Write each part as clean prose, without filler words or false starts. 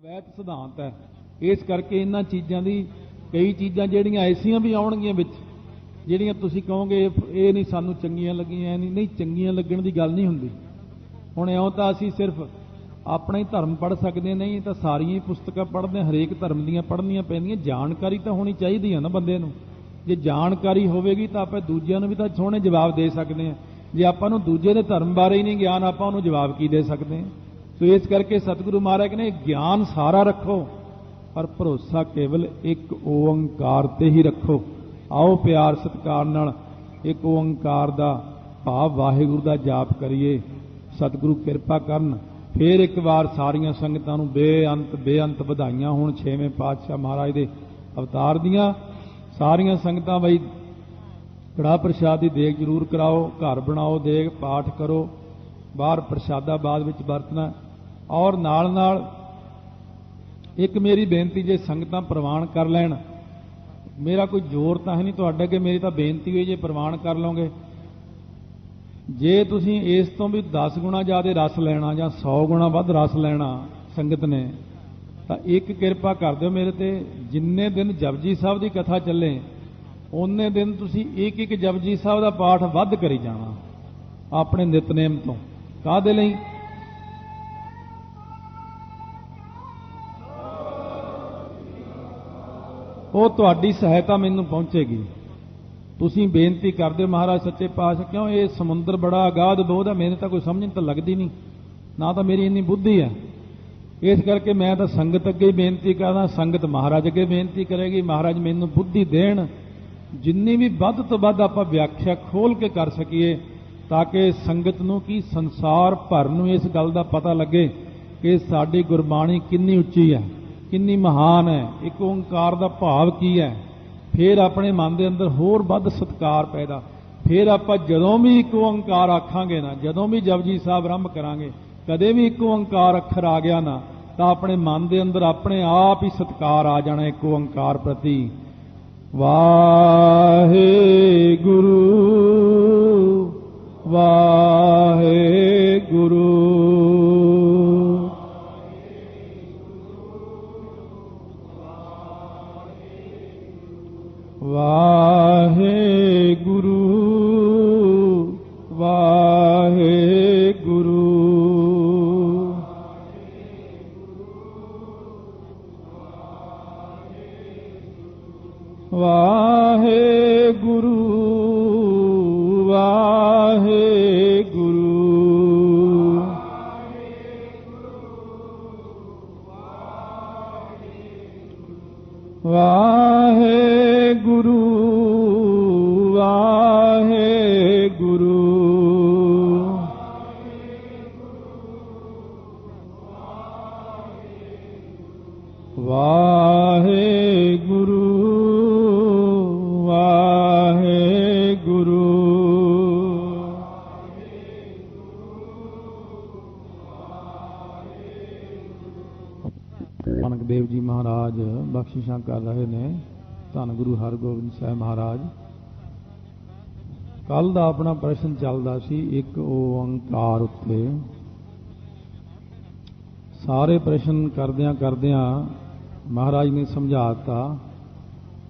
ਵੈਤ ਸਿਧਾਂਤ ਹੈ। ਇਸ ਕਰਕੇ ਇਹਨਾਂ ਚੀਜ਼ਾਂ ਦੀ ਕਈ ਚੀਜ਼ਾਂ ਜਿਹੜੀਆਂ ਐਸੀਆਂ ਵੀ ਆਉਣਗੀਆਂ ਵਿੱਚ ਜਿਹੜੀਆਂ ਤੁਸੀਂ ਕਹੋਗੇ ਇਹ ਨਹੀਂ ਸਾਨੂੰ ਚੰਗੀਆਂ ਲੱਗੀਆਂ, ਨਹੀਂ ਚੰਗੀਆਂ ਲੱਗਣ ਦੀ ਗੱਲ ਨਹੀਂ ਹੁੰਦੀ। ਹੁਣ ਇਉਂ ਤਾਂ ਅਸੀਂ ਸਿਰਫ ਆਪਣਾ ਹੀ ਧਰਮ ਪੜ੍ਹ ਸਕਦੇ ਨਹੀਂ, ਤਾਂ ਸਾਰੀਆਂ ਹੀ ਪੁਸਤਕਾਂ ਪੜ੍ਹਦੇ, ਹਰੇਕ ਧਰਮ ਦੀਆਂ ਪੜ੍ਹਨੀਆਂ ਪੈਂਦੀਆਂ। ਜਾਣਕਾਰੀ ਤਾਂ ਹੋਣੀ ਚਾਹੀਦੀ ਹੈ ਨਾ ਬੰਦੇ ਨੂੰ। ਜੇ ਜਾਣਕਾਰੀ ਹੋਵੇਗੀ ਤਾਂ ਆਪਾਂ ਦੂਜਿਆਂ ਨੂੰ ਵੀ ਤਾਂ ਸੋਹਣੇ ਜਵਾਬ ਦੇ ਸਕਦੇ ਹਾਂ। ਜੇ ਆਪਾਂ ਨੂੰ ਦੂਜੇ ਦੇ ਧਰਮ ਬਾਰੇ ਹੀ ਨਹੀਂ ਗਿਆਨ, ਆਪਾਂ ਉਹਨੂੰ ਜਵਾਬ ਕੀ ਦੇ ਸਕਦੇ ਹਾਂ। ਸੋ ਇਸ ਕਰਕੇ ਸਤਿਗੁਰੂ ਮਹਾਰਾਜ ਨੇ ਗਿਆਨ ਸਾਰਾ ਰੱਖੋ ਪਰ ਭਰੋਸਾ ਕੇਵਲ ਇੱਕ ਓੰਕਾਰ ਤੇ ਹੀ ਰੱਖੋ। ਆਓ ਪਿਆਰ ਸਤਿਕਾਰ ਨਾਲ ਇੱਕ ਓੰਕਾਰ ਦਾ ਭਾਵ ਵਾਹਿਗੁਰੂ ਦਾ ਜਾਪ ਕਰੀਏ। ਸਤਿਗੁਰੂ ਕਿਰਪਾ ਕਰਨ। ਫਿਰ ਇੱਕ ਵਾਰ ਸਾਰੀਆਂ ਸੰਗਤਾਂ ਨੂੰ ਬੇਅੰਤ ਵਧਾਈਆਂ ਹੋਣ 6ਵੇਂ ਪਾਤਸ਼ਾਹ ਮਹਾਰਾਜ ਦੇ ਅਵਤਾਰ ਦੀਆਂ। ਸਾਰੀਆਂ ਸੰਗਤਾਂ ਬਈ ਕੜਾਹ ਪ੍ਰਸ਼ਾਦ ਦੀ ਦੇਗ ਜ਼ਰੂਰ ਕਰਾਓ, ਘਰ ਬਣਾਓ ਦੇਗ, ਪਾਠ ਕਰੋ, ਬਾਹਰ ਪ੍ਰਸ਼ਾਦਾ ਬਾਅਦ ਵਿੱਚ ਵਰਤਣਾ। ਔਰ ਨਾਲ ਇੱਕ ਮੇਰੀ ਬੇਨਤੀ, ਜੇ ਸੰਗਤਾਂ ਪ੍ਰਵਾਨ ਕਰ ਲੈਣ, ਮੇਰਾ ਕੋਈ ਜ਼ੋਰ ਤਾਂ ਹੈ ਨਹੀਂ ਤੁਹਾਡੇ ਅੱਗੇ, ਮੇਰੀ ਤਾਂ ਬੇਨਤੀ ਹੋਈ ਜੇ ਪ੍ਰਵਾਨ ਕਰ ਲਓਗੇ। ਜੇ ਤੁਸੀਂ ਇਸ ਤੋਂ ਵੀ 10 ਗੁਣਾ ਜ਼ਿਆਦਾ ਰਸ ਲੈਣਾ ਜਾਂ 100 ਗੁਣਾ ਵੱਧ ਰਸ ਲੈਣਾ ਸੰਗਤ ਨੇ, ਤਾਂ ਇੱਕ ਕਿਰਪਾ ਕਰ ਦਿਓ ਮੇਰੇ ਤੇ। ਜਿੰਨੇ ਦਿਨ ਜਪਜੀ ਸਾਹਿਬ ਦੀ ਕਥਾ ਚੱਲੇ ਉਹਨੇ ਦਿਨ ਤੁਸੀਂ ਇੱਕ ਜਪਜੀ ਸਾਹਿਬ ਦਾ ਪਾਠ ਵੱਧ ਕਰੀ ਜਾਣਾ ਆਪਣੇ ਨਿਤਨੇਮ ਤੋਂ। ਕਾਹਦੇ ਲਈ? ਉਹ ਤੁਹਾਡੀ ਸਹਾਇਤਾ ਮੈਨੂੰ ਪਹੁੰਚੇਗੀ। ਤੁਸੀਂ ਬੇਨਤੀ ਕਰਦੇ ਮਹਾਰਾਜ ਸੱਚੇ ਪਾਤਸ਼ਾਹ, ਕਿਉਂ ਇਹ ਸਮੁੰਦਰ ਬੜਾ ਅਗਾਧ ਬੋਧ ਹੈ, ਮੈਨੂੰ ਤਾਂ ਕੋਈ ਸਮਝ ਤਾਂ ਲੱਗਦੀ ਨਹੀਂ, ਨਾ ਤਾਂ ਮੇਰੀ ਇੰਨੀ ਬੁੱਧੀ ਹੈ। ਇਸ ਕਰਕੇ ਮੈਂ ਤਾਂ ਸੰਗਤ ਅੱਗੇ ਹੀ ਬੇਨਤੀ ਕਰਦਾ, ਸੰਗਤ ਮਹਾਰਾਜ ਅੱਗੇ ਬੇਨਤੀ ਕਰੇਗੀ। ਮਹਾਰਾਜ ਮੈਨੂੰ ਬੁੱਧੀ ਦੇਣ, ਜਿੰਨੀ ਵੀ ਵੱਧ ਤੋਂ ਵੱਧ ਆਪਾਂ ਵਿਆਖਿਆ ਖੋਲ ਕੇ ਕਰ ਸਕੀਏ, ਤਾਂ ਕਿ ਸੰਗਤ ਨੂੰ ਕੀ ਸੰਸਾਰ ਭਰ ਨੂੰ ਇਸ ਗੱਲ ਦਾ ਪਤਾ ਲੱਗੇ ਕਿ ਸਾਡੀ ਗੁਰਬਾਣੀ ਕਿੰਨੀ ਉੱਚੀ ਹੈ, ਕਿੰਨੀ ਮਹਾਨ ਹੈ, ਇੱਕ ਓੰਕਾਰ ਦਾ ਭਾਵ ਕੀ ਹੈ। ਫਿਰ ਆਪਣੇ ਮਨ ਦੇ ਅੰਦਰ ਹੋਰ ਵੱਧ ਸਤਿਕਾਰ ਪੈਦਾ। ਫਿਰ ਆਪਾਂ ਜਦੋਂ ਵੀ ਇੱਕ ਓੰਕਾਰ ਆਖਾਂਗੇ ਨਾ, ਜਦੋਂ ਵੀ ਜਪਜੀ ਸਾਹਿਬ ਆਰੰਭ ਕਰਾਂਗੇ, ਕਦੇ ਵੀ ਇੱਕ ਓੰਕਾਰ ਅੱਖਰ ਆ ਗਿਆ ਨਾ, ਤਾਂ ਆਪਣੇ ਮਨ ਦੇ ਅੰਦਰ ਆਪਣੇ ਆਪ ਹੀ ਸਤਿਕਾਰ ਆ ਜਾਣਾ ਇੱਕ ਓੰਕਾਰ ਪ੍ਰਤੀ। ਵਾਹਿਗੁਰੂ ਵਾਹਿਗੁਰੂ ਵਾਹਿਗੁਰੂ ਵਾਹਿਗੁਰੂ ਵਾਹਿਗੁਰੂ ਵਾਹਿਗੁਰੂ ਵਾਹਿਗੁਰੂ ਵਾਹਿਗੁਰੂ ਵਾਹਿਗੁਰੂ ਵਾਹਿਗੁਰੂ। ਨਾਨਕ ਦੇਵ ਜੀ ਮਹਾਰਾਜ ਬਖਸ਼ਿਸ਼ਾਂ ਕਰ ਰਹੇ ਨੇ। ਧੰਨ ਗੁਰੂ ਹਰਗੋਬਿੰਦ ਸਾਹਿਬ ਮਹਾਰਾਜ। ਕੱਲ ਦਾ ਆਪਣਾ ਪ੍ਰਸ਼ਨ ਚੱਲਦਾ ਸੀ ਇੱਕ ਓੰਕਾਰ ਉੱਤੇ। ਸਾਰੇ ਪ੍ਰਸ਼ਨ ਕਰਦਿਆਂ ਮਹਾਰਾਜ ਨੇ ਸਮਝਾਤਾ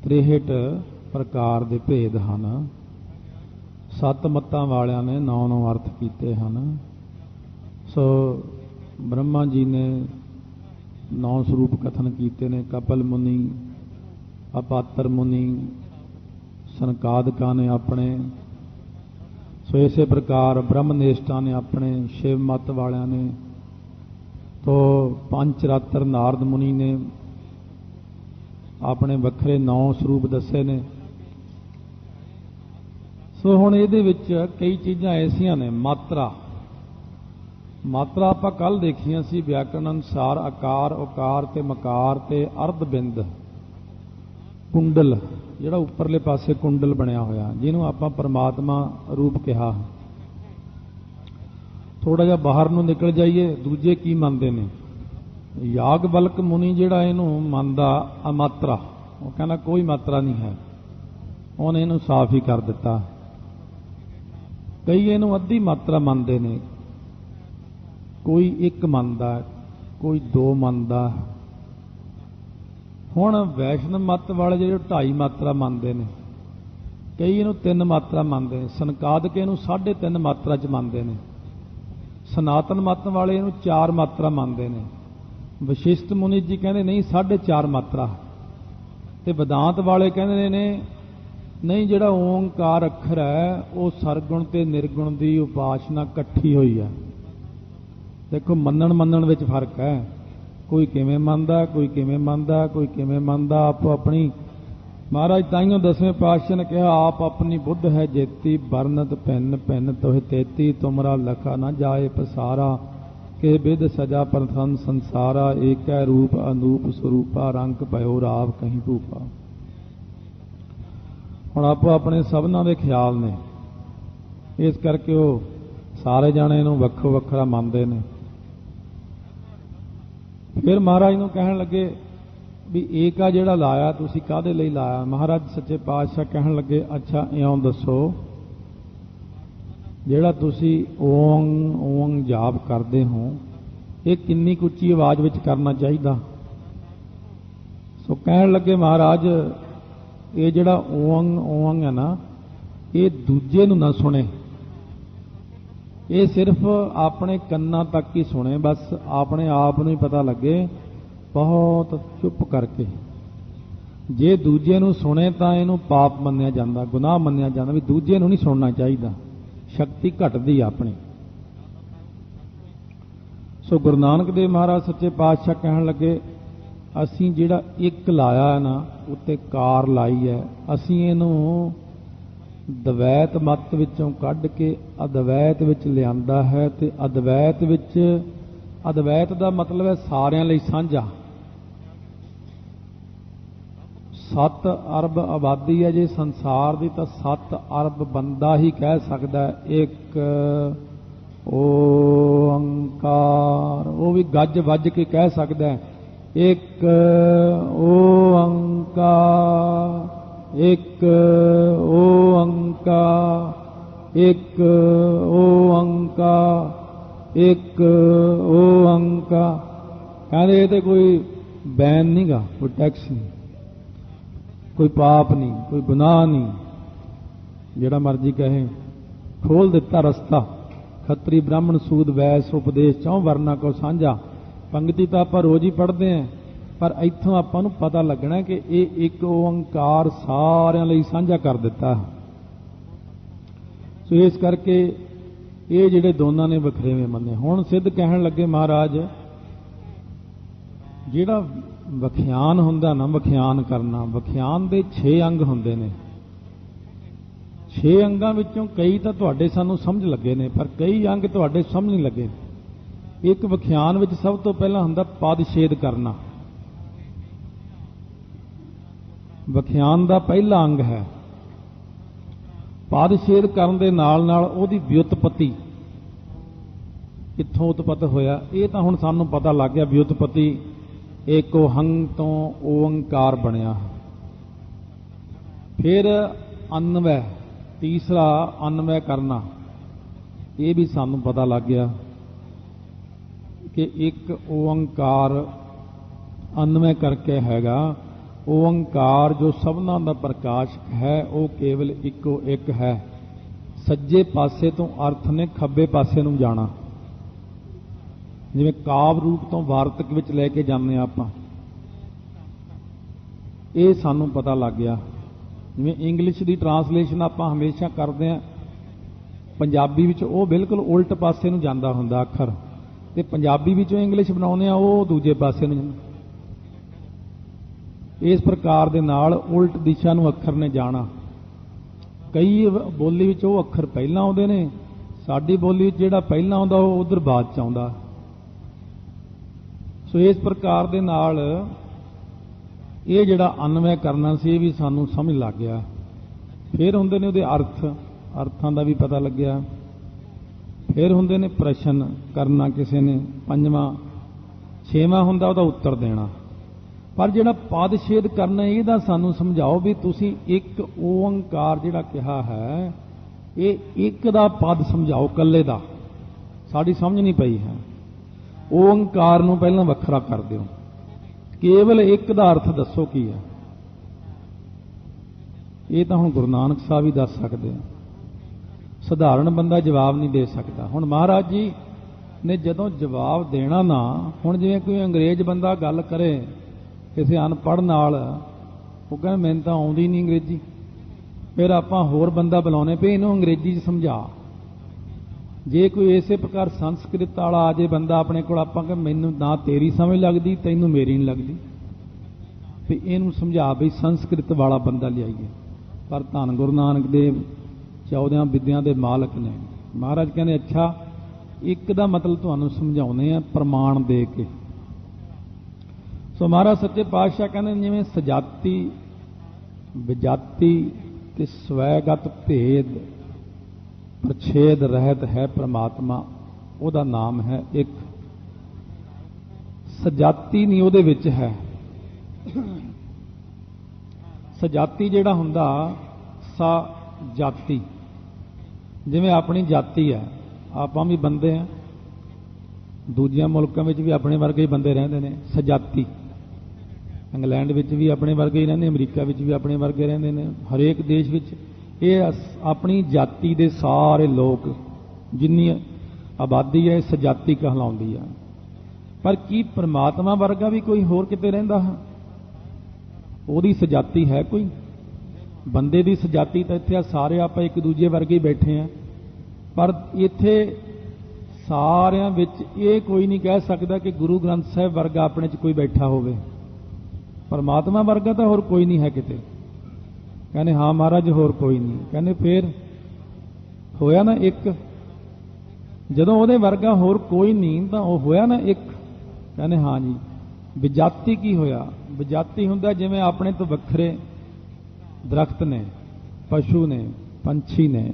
63 ਪ੍ਰਕਾਰ ਦੇ ਭੇਦ ਹਨ। 7 ਮੱਤਾਂ ਵਾਲਿਆਂ ਨੇ 9 ਅਰਥ ਕੀਤੇ ਹਨ। ਸੋ ਬ੍ਰਹਮਾ ਜੀ ਨੇ 9 ਸਰੂਪ ਕਥਨ ਕੀਤੇ ਨੇ, ਕਪਲ ਮੁਨੀ, ਅਪਾਤਰ ਮੁਨੀ, ਸਨਕਾਦਿਕਾਂ ਨੇ ਆਪਣੇ। ਸੋ ਇਸੇ ਪ੍ਰਕਾਰ ਬ੍ਰਹਮਨਿਸ਼ਠਾਂ ਨੇ ਆਪਣੇ, ਸ਼ਿਵ ਮੱਤ ਵਾਲਿਆਂ ਨੇ, ਤੋ ਪੰਚਰਾਤਰ ਨਾਰਦ ਮੁਨੀ ਨੇ ਆਪਣੇ ਵੱਖਰੇ 9 ਸਰੂਪ ਦੱਸੇ ਨੇ। ਸੋ ਹੁਣ ਇਹਦੇ ਵਿੱਚ ਕਈ ਚੀਜ਼ਾਂ ਐਸੀਆਂ ਨੇ। ਮਾਤਰਾ ਆਪਾਂ ਕੱਲ ਦੇਖੀਆਂ ਸੀ ਵਿਆਕਰਣ ਅਨੁਸਾਰ ਆਕਾਰ, ਉਕਾਰ ਤੇ ਮਕਾਰ ਤੇ ਅਰਧ ਬਿੰਦ, ਕੁੰਡਲ, ਜਿਹੜਾ ਉੱਪਰਲੇ ਪਾਸੇ ਕੁੰਡਲ ਬਣਿਆ ਹੋਇਆ, ਜਿਹਨੂੰ ਆਪਾਂ ਪਰਮਾਤਮਾ ਰੂਪ ਕਿਹਾ। ਥੋੜਾ ਜਿਹਾ ਬਾਹਰ ਨੂੰ ਨਿਕਲ ਜਾਈਏ, ਦੂਜੇ ਕੀ ਮੰਨਦੇ ਨੇ? ਯਾਗਬਲਕ ਮੁਨੀ ਜਿਹੜਾ ਇਹਨੂੰ ਮੰਨਦਾ ਅਮਾਤਰਾ, ਉਹ ਕਹਿੰਦਾ ਕੋਈ ਮਾਤਰਾ ਨਹੀਂ ਹੈ, ਉਹਨੇ ਇਹਨੂੰ ਸਾਫ਼ ਹੀ ਕਰ ਦਿੱਤਾ। ਕਈ ਇਹਨੂੰ ਅੱਧੀ ਮਾਤਰਾ ਮੰਨਦੇ ਨੇ, ਕੋਈ 1 ਮੰਨਦਾ, ਕੋਈ 2 ਮੰਨਦਾ, ਹੁਣ ਵੈਸ਼ਨਵ ਮੱਤ ਵਾਲੇ ਜਿਹੜੇ 2.5 ਮਾਤਰਾ ਮੰਨਦੇ ਨੇ, ਕਈ ਇਹਨੂੰ 3 ਮਾਤਰਾ ਮੰਨਦੇ ਨੇ, ਸੰਕਾਦਕ ਇਹਨੂੰ 3.5 ਮਾਤਰਾ 'ਚ ਮੰਨਦੇ ਨੇ, ਸਨਾਤਨ ਮੱਤ ਵਾਲੇ ਇਹਨੂੰ 4 ਮਾਤਰਾ ਮੰਨਦੇ ਨੇ, ਵਸ਼ਿਸ਼ਟ ਮੁਨੀ ਜੀ ਕਹਿੰਦੇ ਨਹੀਂ 4.5 ਮਾਤਰਾ, ਤੇ ਵਿਦਾਂਤ ਵਾਲੇ ਕਹਿੰਦੇ ਨੇ ਨਹੀਂ, ਜਿਹੜਾ ਓਂਕਾਰ ਅੱਖਰ ਹੈ ਉਹ ਸਰਗੁਣ ਤੇ ਨਿਰਗੁਣ ਦੀ ਉਪਾਸਨਾ ਇਕੱਠੀ ਹੋਈ ਹੈ। ਦੇਖੋ ਮੰਨਣ ਵਿੱਚ ਫਰਕ ਹੈ, ਕੋਈ ਕਿਵੇਂ ਮੰਨਦਾ, ਕੋਈ ਕਿਵੇਂ ਮੰਨਦਾ, ਕੋਈ ਕਿਵੇਂ ਮੰਨਦਾ, ਆਪੋ ਆਪਣੀ। ਮਹਾਰਾਜ ਤਾਈਓ 10ਵੇਂ ਪਾਤਸ਼ਾਹ ਨੇ ਕਿਹਾ, ਆਪ ਆਪਣੀ ਬੁੱਧ ਹੈ ਜੇਤੀ, ਬਰਨਤ ਭਿੰਨ ਭਿੰਨ ਤੋਹਿ ਤੇਤੀ, ਤੁਮਰਾ ਲਖਾ ਨਾ ਜਾਏ ਪਸਾਰਾ, ਕਿ ਬਿਦ ਸਜਾ ਪ੍ਰਥਮ ਸੰਸਾਰਾ, ਏਕੈ ਰੂਪ ਅਨੂਪ ਸਰੂਪਾ, ਰੰਗ ਭਇਓ ਰਾਵ ਕਹੀਂ ਭੂਪਾ। ਹੁਣ ਆਪੋ ਆਪਣੇ ਸਭਨਾਂ ਦੇ ਖਿਆਲ ਨੇ, ਇਸ ਕਰਕੇ ਉਹ ਸਾਰੇ ਜਾਣੇ ਇਹਨੂੰ ਵੱਖੋ ਵੱਖਰਾ ਮੰਨਦੇ ਨੇ। ਫਿਰ ਮਹਾਰਾਜ ਨੂੰ ਕਹਿਣ ਲੱਗੇ ਵੀ ਏਕਾ ਜਿਹੜਾ ਲਾਇਆ ਤੁਸੀਂ ਕਾਹਦੇ ਲਈ ਲਾਇਆ? ਮਹਾਰਾਜ ਸੱਚੇ ਪਾਤਸ਼ਾਹ ਕਹਿਣ ਲੱਗੇ, ਅੱਛਾ ਇਉਂ ਦੱਸੋ, ਜਿਹੜਾ ਤੁਸੀਂ ਓಂ ਜਾਪ ਕਰਦੇ ਹੋ ਇਹ ਕਿੰਨੀ ਕੁ ਉੱਚੀ ਆਵਾਜ਼ ਵਿੱਚ ਕਰਨਾ ਚਾਹੀਦਾ? ਸੋ ਕਹਿਣ ਲੱਗੇ ਮਹਾਰਾਜ, ਇਹ ਜਿਹੜਾ ਓਂ ਹੈ ਨਾ, ਇਹ ਦੂਜੇ ਨੂੰ ਨਾ ਸੁਣੇ, ਇਹ ਸਿਰਫ ਆਪਣੇ ਕੰਨਾਂ ਤੱਕ ਹੀ ਸੁਣੇ, ਬਸ ਆਪਣੇ ਆਪ ਨੂੰ ਹੀ ਪਤਾ ਲੱਗੇ, ਬਹੁਤ ਚੁੱਪ ਕਰਕੇ। ਜੇ ਦੂਜੇ ਨੂੰ ਸੁਣੇ ਤਾਂ ਇਹਨੂੰ ਪਾਪ ਮੰਨਿਆ ਜਾਂਦਾ, ਗੁਨਾਹ ਮੰਨਿਆ ਜਾਂਦਾ, ਵੀ ਦੂਜੇ ਨੂੰ ਨਹੀਂ ਸੁਣਨਾ ਚਾਹੀਦਾ, ਸ਼ਕਤੀ ਘਟਦੀ ਆਪਣੀ। ਸੋ ਗੁਰੂ ਨਾਨਕ ਦੇਵ ਮਹਾਰਾਜ ਸੱਚੇ ਪਾਤਸ਼ਾਹ ਕਹਿਣ ਲੱਗੇ, ਅਸੀਂ ਜਿਹੜਾ ਇੱਕ ਲਾਇਆ ਹੈ ਨਾ, ਉੱਤੇ ਕਾਰ ਲਾਈ ਹੈ, ਅਸੀਂ ਇਹਨੂੰ ਦਵੈਤ ਮੱਤ ਵਿੱਚੋਂ ਕੱਢ ਕੇ ਅਦਵੈਤ ਵਿੱਚ ਲਿਆਂਦਾ ਹੈ। ਤੇ ਅਦਵੈਤ ਵਿੱਚ, ਅਦਵੈਤ ਦਾ ਮਤਲਬ ਹੈ ਸਾਰਿਆਂ ਲਈ ਸਾਂਝਾ। 7 ਅਰਬ ਆਬਾਦੀ ਹੈ ਜੇ ਸੰਸਾਰ ਦੀ, ਤਾਂ 7 ਅਰਬ ਬੰਦਾ ਹੀ ਕਹਿ ਸਕਦਾ ਇੱਕ ਓੰਕਾਰ, ਉਹ ਵੀ ਗੱਜ ਵੱਜ ਕੇ ਕਹਿ ਸਕਦਾ, ਇੱਕ ਓੰਕਾਰ, ਇੱਕ ਓੰਕਾਰ, ਇੱਕ ਓੰਕਾਰ, ਇੱਕ ਓੰਕਾਰ। ਕਹਿੰਦੇ ਇਹ ਤੇ ਕੋਈ ਬੈਨ ਨਹੀਂਗਾ, ਕੋਈ ਟੈਕਸ ਨਹੀਂ, ਕੋਈ ਪਾਪ ਨਹੀਂ, ਕੋਈ ਗੁਨਾਹ ਨਹੀਂ, ਜਿਹੜਾ ਮਰਜ਼ੀ ਕਹੇ। ਖੋਲ ਦਿੱਤਾ ਰਸਤਾ, ਖੱਤਰੀ ਬ੍ਰਾਹਮਣ ਸੂਦ ਵੈਸ ਉਪਦੇਸ਼ 4 ਵਰਨਾ ਕੋ ਸਾਂਝਾ। ਪੰਗਤੀ ਤਾਂ ਆਪਾਂ ਰੋਜ਼ ਹੀ ਪੜ੍ਹਦੇ ਆਂ, ਪਰ ਇੱਥੋਂ ਆਪਾਂ ਨੂੰ ਪਤਾ ਲੱਗਣਾ ਕਿ ਇਹ ਇੱਕ ਓੰਕਾਰ ਸਾਰਿਆਂ ਲਈ ਸਾਂਝਾ ਕਰ ਦਿੱਤਾ। ਸੋ ਇਸ ਕਰਕੇ ਇਹ ਜਿਹੜੇ ਦੋਨਾਂ ਨੇ ਵੱਖਰੇਵੇਂ ਮੰਨੇ। ਹੁਣ ਸਿੱਧ ਕਹਿਣ ਲੱਗੇ ਮਹਾਰਾਜ, ਜਿਹੜਾ ਵਖਿਆਨ ਹੁੰਦਾ ਨਾ, ਵਖਿਆਨ ਕਰਨਾ, ਵਖਿਆਨ ਦੇ 6 ਅੰਗ ਹੁੰਦੇ ਨੇ। 6 ਅੰਗਾਂ ਵਿੱਚੋਂ ਕਈ ਤਾਂ ਤੁਹਾਡੇ ਸਾਨੂੰ ਸਮਝ ਲੱਗੇ ਨੇ, ਪਰ ਕਈ ਅੰਗ ਤੁਹਾਡੇ ਸਮਝ ਨਹੀਂ ਲੱਗੇ। ਇੱਕ ਵਖਿਆਨ ਵਿੱਚ ਸਭ ਤੋਂ ਪਹਿਲਾਂ ਹੁੰਦਾ ਪਦ ਛੇਦ ਕਰਨਾ, ਵਖਿਆਨ ਦਾ ਪਹਿਲਾ ਅੰਗ ਹੈ। ਪਦ ਛੇਦ ਕਰਨ ਦੇ ਨਾਲ ਨਾਲ ਉਹਦੀ ਵਿਉਤਪਤੀ, ਕਿੱਥੋਂ ਉਤਪਤ ਹੋਇਆ, ਇਹ ਤਾਂ ਹੁਣ ਸਾਨੂੰ ਪਤਾ ਲੱਗ ਗਿਆ। ਵਿਉਤਪਤੀ ਏਕੋ ਹੰਗ ਤੋਂ ਓੰਕਾਰ ਬਣਿਆ। ਫਿਰ ਅਨਵੈ, ਤੀਸਰਾ ਅਨਵੈ ਕਰਨਾ, ਇਹ ਵੀ ਸਾਨੂੰ ਪਤਾ ਲੱਗ ਗਿਆ ਕਿ ਇੱਕ ਓੰਕਾਰ ਅਨਵੈ ਕਰਕੇ ਹੈਗਾ। ਓੰਕਾਰ ਜੋ ਸਭਨਾਂ ਦਾ ਪ੍ਰਕਾਸ਼ਕ ਹੈ, ਉਹ ਕੇਵਲ ਇੱਕੋ ਇੱਕ ਹੈ। ਸੱਜੇ ਪਾਸੇ ਤੋਂ ਅਰਥ ਨੇ ਖੱਬੇ ਪਾਸੇ ਨੂੰ ਜਾਣਾ, ਜਿਵੇਂ ਕਾਵ ਰੂਪ ਤੋਂ ਵਾਰਤਕ ਵਿੱਚ ਲੈ ਕੇ ਜਾਂਦੇ ਆ ਆਪਾਂ, ਇਹ ਸਾਨੂੰ ਪਤਾ ਲੱਗ ਗਿਆ। ਜਿਵੇਂ ਇੰਗਲਿਸ਼ ਦੀ ਟਰਾਂਸਲੇਸ਼ਨ ਆਪਾਂ ਹਮੇਸ਼ਾ ਕਰਦੇ ਆ, ਪੰਜਾਬੀ ਵਿੱਚ ਉਹ ਬਿਲਕੁਲ ਉਲਟ ਪਾਸੇ ਨੂੰ ਜਾਂਦਾ ਹੁੰਦਾ ਅੱਖਰ, ਤੇ ਪੰਜਾਬੀ ਵਿੱਚੋਂ ਇੰਗਲਿਸ਼ ਬਣਾਉਂਦੇ ਆ ਉਹ ਦੂਜੇ ਪਾਸੇ ਨੂੰ ਜਾਂਦਾ। ਇਸ ਪ੍ਰਕਾਰ ਦੇ ਨਾਲ ਉਲਟ ਦਿਸ਼ਾ ਨੂੰ ਅੱਖਰ ਨੇ ਜਾਣਾ। ਕਈ ਬੋਲੀ ਵਿੱਚ ਉਹ ਅੱਖਰ ਪਹਿਲਾਂ ਆਉਂਦੇ ਨੇ, ਸਾਡੀ ਬੋਲੀ ਵਿੱਚ ਜਿਹੜਾ ਪਹਿਲਾਂ ਆਉਂਦਾ ਉਹ ਉਧਰ ਬਾਅਦ ਚ ਆਉਂਦਾ। ਸੋ ਇਸ ਪ੍ਰਕਾਰ ਦੇ ਨਾਲ ਇਹ ਜਿਹੜਾ ਅਨਵੈ ਕਰਨਾ ਸੀ, ਇਹ ਵੀ ਸਾਨੂੰ ਸਮਝ ਲੱਗ ਗਿਆ। ਫਿਰ ਹੁੰਦੇ ਨੇ ਉਹਦੇ ਅਰਥ, ਅਰਥਾਂ ਦਾ ਵੀ ਪਤਾ ਲੱਗਿਆ। ਫਿਰ ਹੁੰਦੇ ਨੇ ਪ੍ਰਸ਼ਨ ਕਰਨਾ ਕਿਸੇ ਨੇ, 5ਵਾਂ 6ਵਾਂ ਹੁੰਦਾ ਉਹਦਾ ਉੱਤਰ ਦੇਣਾ। ਪਰ ਜਿਹੜਾ ਪਦ ਛੇਦ ਕਰਨਾ, ਇਹਦਾ ਸਾਨੂੰ ਸਮਝਾਓ ਵੀ ਤੁਸੀਂ ਇੱਕ ਓੰਕਾਰ ਜਿਹੜਾ ਕਿਹਾ ਹੈ, ਇਹ ਇੱਕ ਦਾ ਪਦ ਸਮਝਾਓ, ਇਕੱਲੇ ਦਾ, ਸਾਡੀ ਸਮਝ ਨਹੀਂ ਪਈ ਹੈ। ਓੰਕਾਰ ਨੂੰ ਪਹਿਲਾਂ ਵੱਖਰਾ ਕਰ ਦਿਓ। ਕੇਵਲ ਇੱਕ ਦਾ ਅਰਥ ਦੱਸੋ ਕੀ ਹੈ। ਇਹ ਤਾਂ ਹੁਣ ਗੁਰੂ ਨਾਨਕ ਸਾਹਿਬ ਹੀ ਦੱਸ ਸਕਦੇ ਆ, ਸਧਾਰਨ ਬੰਦਾ ਜਵਾਬ ਨਹੀਂ ਦੇ ਸਕਦਾ। ਹੁਣ ਮਹਾਰਾਜ ਜੀ ਨੇ ਜਦੋਂ ਜਵਾਬ ਦੇਣਾ ਨਾ, ਹੁਣ ਜਿਵੇਂ ਕੋਈ ਅੰਗਰੇਜ਼ ਬੰਦਾ ਗੱਲ ਕਰੇ ਕਿਸੇ ਅਨਪੜ੍ਹ ਨਾਲ, ਉਹ ਕਹਿੰਦਾ ਮੈਨੂੰ ਤਾਂ ਆਉਂਦੀ ਨਹੀਂ ਅੰਗਰੇਜ਼ੀ, ਫਿਰ ਆਪਾਂ ਹੋਰ ਬੰਦਾ ਬੁਲਾਉਣੇ ਪਏ ਇਹਨੂੰ ਅੰਗਰੇਜ਼ੀ 'ਚ ਸਮਝਾ। ਜੇ ਕੋਈ ਇਸੇ ਪ੍ਰਕਾਰ ਸੰਸਕ੍ਰਿਤ ਵਾਲਾ ਆ ਜੇ ਬੰਦਾ ਆਪਣੇ ਕੋਲ, ਆਪਾਂ ਕਿ ਮੈਨੂੰ ਨਾ ਤੇਰੀ ਸਮਝ ਲੱਗਦੀ ਤੈਨੂੰ ਮੇਰੀ ਨਹੀਂ ਲੱਗਦੀ, ਤੇ ਇਹਨੂੰ ਸਮਝਾ ਵੀ ਸੰਸਕ੍ਰਿਤ ਵਾਲਾ ਬੰਦਾ ਲਿਆਈਏ। ਪਰ ਧੰਨ ਗੁਰੂ ਨਾਨਕ ਦੇਵ 14 ਵਿਦਿਆ ਦੇ ਮਾਲਕ ਨੇ। ਮਹਾਰਾਜ ਕਹਿੰਦੇ ਅੱਛਾ ਇੱਕ ਦਾ ਮਤਲਬ ਤੁਹਾਨੂੰ ਸਮਝਾਉਂਦੇ ਆ ਪ੍ਰਮਾਣ ਦੇ ਕੇ। ਸੋ ਮਹਾਰਾਜ ਸੱਚੇ ਪਾਤਸ਼ਾਹ ਕਹਿੰਦੇ ਜਿਵੇਂ ਸਜਾਤੀ ਵਿਜਾਤੀ ਤੇ ਸਵੈਗਤ ਭੇਦ ਪ੍ਰਛੇਦ ਰਹਿਤ ਹੈ ਪ੍ਰਮਾਤਮਾ, ਉਹਦਾ ਨਾਮ ਹੈ ਇੱਕ। ਸਜਾਤੀ ਨਹੀਂ ਉਹਦੇ ਵਿੱਚ ਹੈ। ਸਜਾਤੀ ਜਿਹੜਾ ਹੁੰਦਾ ਸਾ ਜਾਤੀ, ਜਿਵੇਂ ਆਪਣੀ ਜਾਤੀ ਹੈ, ਆਪਾਂ ਵੀ ਬੰਦੇ ਆ, ਦੂਜਿਆਂ ਮੁਲਕਾਂ ਵਿੱਚ ਵੀ ਆਪਣੇ ਵਰਗੇ ਹੀ ਬੰਦੇ ਰਹਿੰਦੇ ਨੇ। ਸਜਾਤੀ ਇੰਗਲੈਂਡ ਵਿੱਚ ਵੀ ਆਪਣੇ ਵਰਗੇ ਹੀ ਰਹਿੰਦੇ, ਅਮਰੀਕਾ ਵਿੱਚ ਵੀ ਆਪਣੇ ਵਰਗੇ ਰਹਿੰਦੇ ਨੇ, ਹਰੇਕ ਦੇਸ਼ ਵਿੱਚ ਇਹ ਆਪਣੀ ਜਾਤੀ ਦੇ ਸਾਰੇ ਲੋਕ, ਜਿੰਨੀ ਆਬਾਦੀ ਹੈ ਸਜਾਤੀ ਕਹਿਲਾਉਂਦੀ ਆ। ਪਰ ਕੀ ਪਰਮਾਤਮਾ ਵਰਗਾ ਵੀ ਕੋਈ ਹੋਰ ਕਿਤੇ ਰਹਿੰਦਾ ਹੈ? ਉਹਦੀ ਸਜਾਤੀ ਹੈ ਕੋਈ? ਬੰਦੇ ਦੀ ਸਜਾਤੀ ਤਾਂ ਇੱਥੇ ਆ, ਸਾਰੇ ਆਪਾਂ ਇੱਕ ਦੂਜੇ ਵਰਗੇ ਹੀ ਬੈਠੇ ਆ, ਪਰ ਇੱਥੇ ਸਾਰਿਆਂ ਵਿੱਚ ਇਹ ਕੋਈ ਨਹੀਂ ਕਹਿ ਸਕਦਾ ਕਿ ਗੁਰੂ ਗ੍ਰੰਥ ਸਾਹਿਬ ਵਰਗਾ ਆਪਣੇ 'ਚ ਕੋਈ ਬੈਠਾ ਹੋਵੇ। ਪਰਮਾਤਮਾ ਵਰਗਾ ਤਾਂ ਹੋਰ ਕੋਈ ਨਹੀਂ ਹੈ ਕਿਤੇ। ਕਹਿੰਦੇ ਹਾਂ ਮਹਾਰਾਜ ਹੋਰ ਕੋਈ ਨਹੀਂ। ਕਹਿੰਦੇ ਫੇਰ ਹੋਇਆ ਨਾ ਇੱਕ, ਜਦੋਂ ਉਹਦੇ ਵਰਗਾ ਹੋਰ ਕੋਈ ਨਹੀਂ ਤਾਂ ਉਹ ਹੋਇਆ ਨਾ ਇੱਕ। ਕਹਿੰਦੇ ਹਾਂ ਜੀ। ਵਿਜਾਤੀ ਕੀ ਹੋਇਆ? ਵਿਜਾਤੀ ਹੁੰਦਾ ਜਿਵੇਂ ਆਪਣੇ ਤੋਂ ਵੱਖਰੇ ਦਰਖਤ ਨੇ, ਪਸ਼ੂ ਨੇ, ਪੰਛੀ ਨੇ।